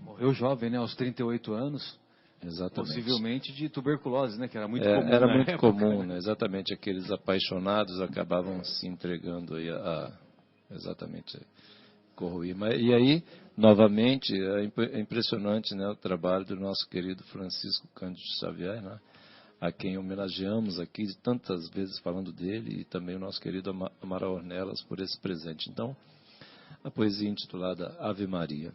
Morreu jovem, né? Aos 38 anos. Exatamente. Possivelmente de tuberculose, né? Que era muito comum. Era muito época, comum, né? Exatamente. Aqueles apaixonados acabavam se entregando aí exatamente, corroir. E aí, novamente, é impressionante, né, o trabalho do nosso querido Francisco Cândido Xavier, né, a quem homenageamos aqui tantas vezes falando dele, e também o nosso querido Amaral Ornelas por esse presente. Então, a poesia intitulada Ave Maria.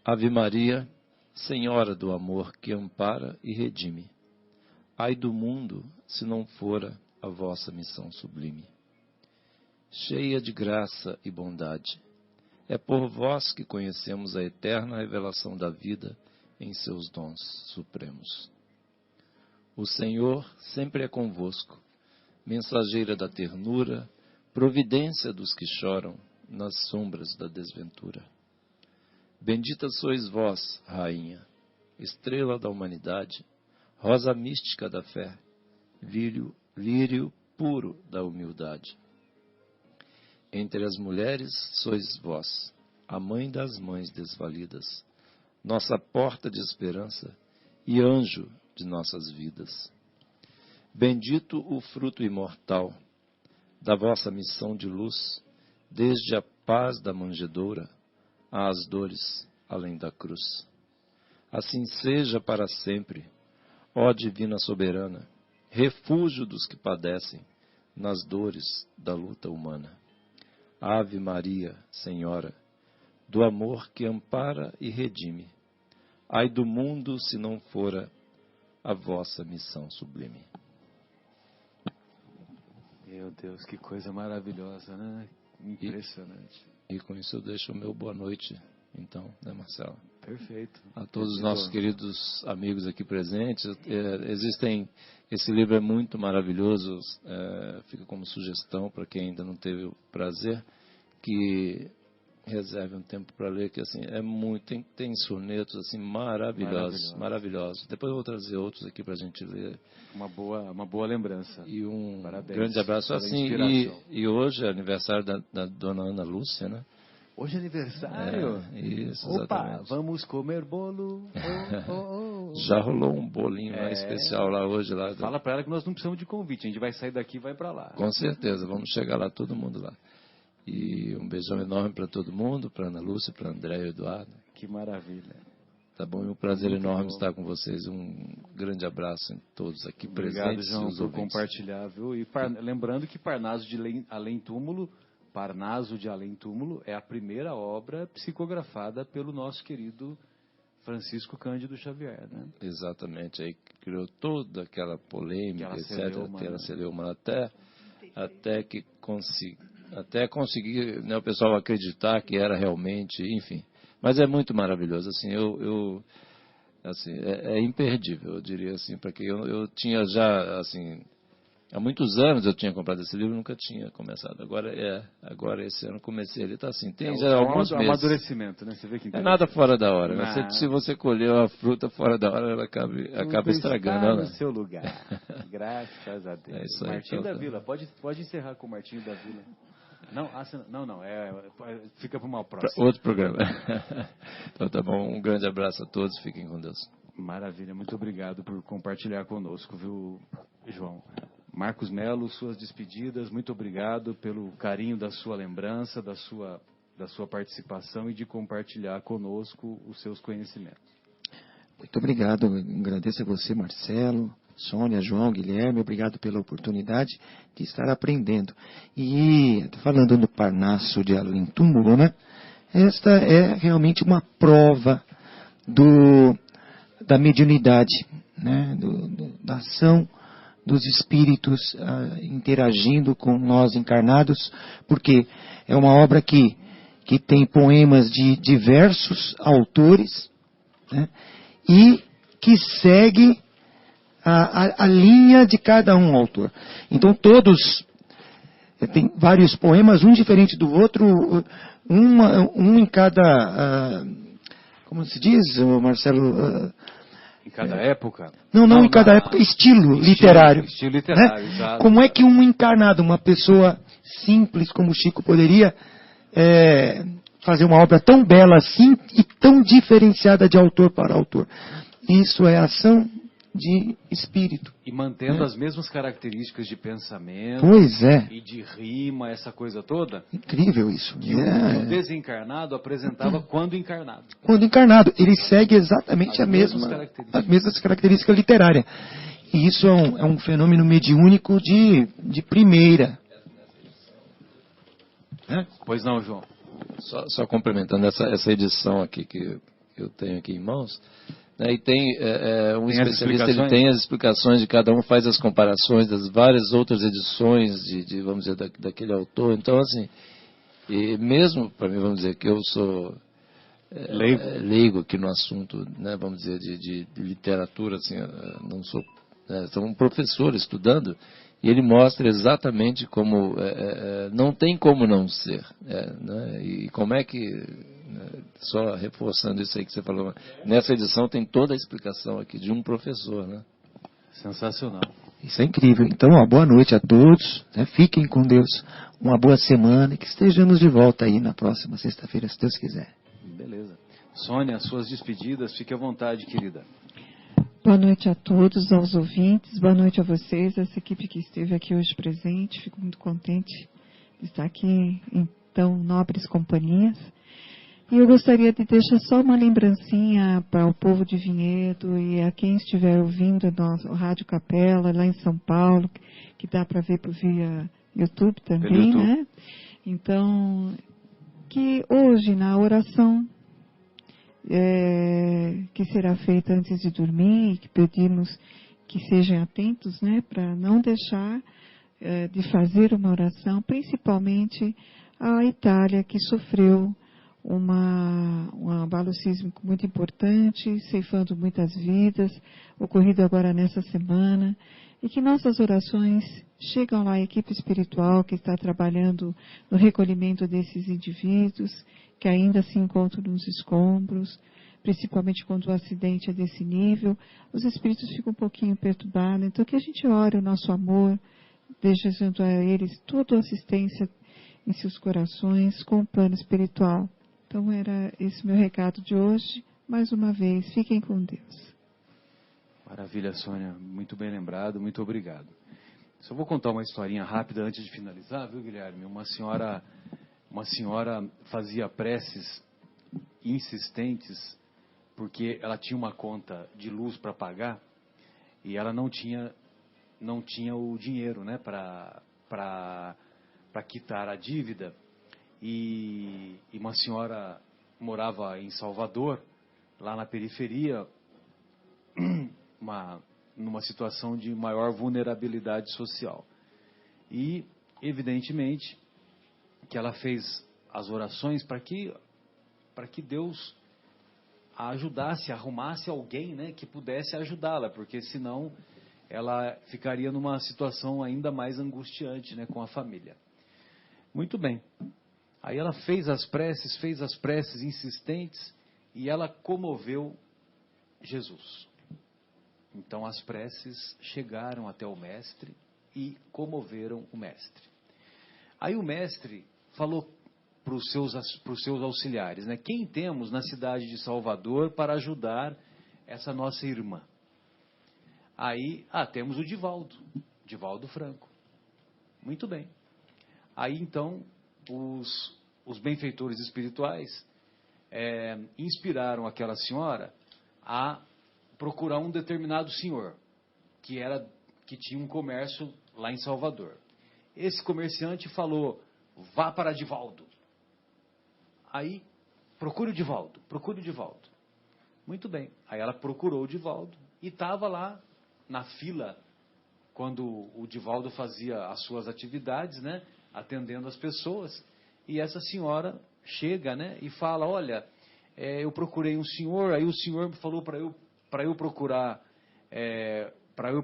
Ave Maria, Senhora do amor que ampara e redime, ai do mundo se não fora a vossa missão sublime. Cheia de graça e bondade, é por vós que conhecemos a eterna revelação da vida em seus dons supremos. O Senhor sempre é convosco, mensageira da ternura, providência dos que choram nas sombras da desventura. Bendita sois vós, Rainha, estrela da humanidade, rosa mística da fé, lírio puro da humildade. Entre as mulheres sois vós, a mãe das mães desvalidas, nossa porta de esperança e anjo de nossas vidas. Bendito o fruto imortal da vossa missão de luz, desde a paz da manjedoura às dores além da cruz. Assim seja para sempre, ó Divina Soberana, refúgio dos que padecem nas dores da luta humana. Ave Maria, Senhora, do amor que ampara e redime, ai do mundo se não fora a vossa missão sublime. Meu Deus, que coisa maravilhosa, né? Impressionante. E com isso eu deixo o meu boa noite, então, né, Marcelo? Perfeito. A todos os nossos queridos amigos aqui presentes. Esse livro é muito maravilhoso, fica como sugestão para quem ainda não teve o prazer, que reserve um tempo para ler, que assim, é muito, tem sonetos assim maravilhosos. Depois eu vou trazer outros aqui para a gente ler. Uma boa lembrança. E um Parabéns grande abraço. Assim, e hoje é aniversário da dona Ana Lúcia, né? Hoje é aniversário? Isso, opa, exatamente. Vamos comer bolo. Já rolou um bolinho lá especial lá hoje. Fala para ela que nós não precisamos de convite, a gente vai sair daqui e vai para lá. Com certeza, vamos chegar lá, todo mundo lá. E um beijão enorme para todo mundo, para Ana Lúcia, para André e Eduardo. Que maravilha. Tá bom, é um prazer enorme estar com vocês. Um grande abraço em todos aqui presentes. Obrigado, João, por compartilhar, viu? E lembrando que Parnaso de Além Túmulo é a primeira obra psicografada pelo nosso querido Francisco Cândido Xavier, né? Exatamente, aí criou toda aquela polêmica, aquela celeuma até conseguir, né, o pessoal acreditar que era realmente, enfim. Mas é muito maravilhoso, assim, assim, é imperdível, eu diria assim, porque eu tinha já, assim, há muitos anos eu tinha comprado esse livro e nunca tinha começado. Agora esse ano comecei, ele está assim, tem já alguns meses. Amadurecimento, né? Você vê que é nada fora da hora, né? Se você colher uma fruta fora da hora, ela acaba estragando. Está no seu lugar, graças a Deus. É isso aí, Martinho da Vila, pode encerrar com o Martinho da Vila. Não, fica para uma próxima. Outro programa. Então tá bom, um grande abraço a todos, fiquem com Deus. Maravilha, muito obrigado por compartilhar conosco, viu, João? Marcos Melo, suas despedidas, muito obrigado pelo carinho da sua lembrança, da sua participação e de compartilhar conosco os seus conhecimentos. Muito obrigado, agradeço a você, Marcelo, Sônia, João, Guilherme, obrigado pela oportunidade de estar aprendendo. E falando no Parnaso de Além Túmulo, né? Esta é realmente uma prova da mediunidade, né? Da ação dos espíritos interagindo com nós encarnados, porque é uma obra que tem poemas de diversos autores, né? E que segue a linha de cada um autor. Então todos, tem vários poemas, um diferente do outro, um em cada, como se diz, Marcelo? Em cada época? Não, em cada época, estilo literário. Estilo literário, né? exato. Como é que um encarnado, uma pessoa simples como Chico poderia fazer uma obra tão bela assim e tão diferenciada de autor para autor? Isso é ação de espírito. E mantendo as mesmas características de pensamento. Pois é. E de rima, essa coisa toda. Incrível isso. Que o desencarnado apresentava quando encarnado. Quando encarnado. Ele segue exatamente as mesmas características literárias. E isso é um fenômeno mediúnico de primeira. Pois não, João? Só complementando essa edição aqui que eu tenho aqui em mãos. E tem um especialista, ele tem as explicações de cada um, faz as comparações das várias outras edições vamos dizer, daquele autor. Então, assim, e mesmo para mim, vamos dizer, que eu sou leigo aqui no assunto, né, vamos dizer, de literatura, assim, não sou, sou um professor estudando, e ele mostra exatamente como não tem como não ser, né, e como é que, só reforçando isso aí que você falou, nessa edição tem toda a explicação aqui de um professor, né? Sensacional. Isso é incrível. Então, uma boa noite a todos, né? Fiquem com Deus, uma boa semana e que estejamos de volta aí na próxima sexta-feira, se Deus quiser. Beleza. Sônia, suas despedidas, fique à vontade, querida. Boa noite a todos, aos ouvintes, boa noite a vocês, essa equipe que esteve aqui hoje presente. Fico muito contente de estar aqui em tão nobres companhias. E eu gostaria de deixar só uma lembrancinha para o povo de Vinhedo e a quem estiver ouvindo nosso Rádio Capela, lá em São Paulo, que dá para ver via YouTube também, né? Então, que hoje na oração que será feita antes de dormir, que pedimos que sejam atentos, né? Para não deixar de fazer uma oração, principalmente a Itália, que sofreu um abalo sísmico muito importante, ceifando muitas vidas, ocorrido agora nessa semana, e que nossas orações chegam lá à equipe espiritual que está trabalhando no recolhimento desses indivíduos, que ainda se encontram nos escombros, principalmente quando o acidente é desse nível, os espíritos ficam um pouquinho perturbados, então que a gente ore o nosso amor, desejando a eles toda a assistência em seus corações com o plano espiritual. Então era esse o meu recado de hoje. Mais uma vez, fiquem com Deus. Maravilha, Sônia. Muito bem lembrado, muito obrigado. Só vou contar uma historinha rápida antes de finalizar, viu, Guilherme? Uma senhora fazia preces insistentes porque ela tinha uma conta de luz para pagar e ela não tinha o dinheiro, né, para quitar a dívida. E uma senhora morava em Salvador, lá na periferia, numa situação de maior vulnerabilidade social. E, evidentemente, que ela fez as orações para que Deus a ajudasse, arrumasse alguém, né, que pudesse ajudá-la, porque senão ela ficaria numa situação ainda mais angustiante, né, com a família. Muito bem. Aí ela fez as preces insistentes e ela comoveu Jesus. Então as preces chegaram até o mestre e comoveram o mestre. Aí o mestre falou para os seus auxiliares, né? Quem temos na cidade de Salvador para ajudar essa nossa irmã? Aí, temos o Divaldo Franco. Muito bem. Aí então os benfeitores espirituais inspiraram aquela senhora a procurar um determinado senhor que tinha um comércio lá em Salvador. Esse comerciante falou: vá para Divaldo. Aí, procure o Divaldo. Muito bem. Aí ela procurou o Divaldo e estava lá na fila quando o Divaldo fazia as suas atividades, né, atendendo as pessoas. E essa senhora chega, né, e fala: olha, eu procurei um senhor, aí o senhor me falou para eu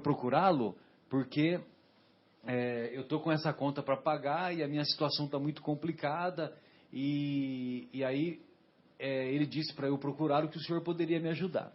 procurá-lo, porque eu estou com essa conta para pagar e a minha situação está muito complicada, e aí ele disse para eu procurá-lo que o senhor poderia me ajudar.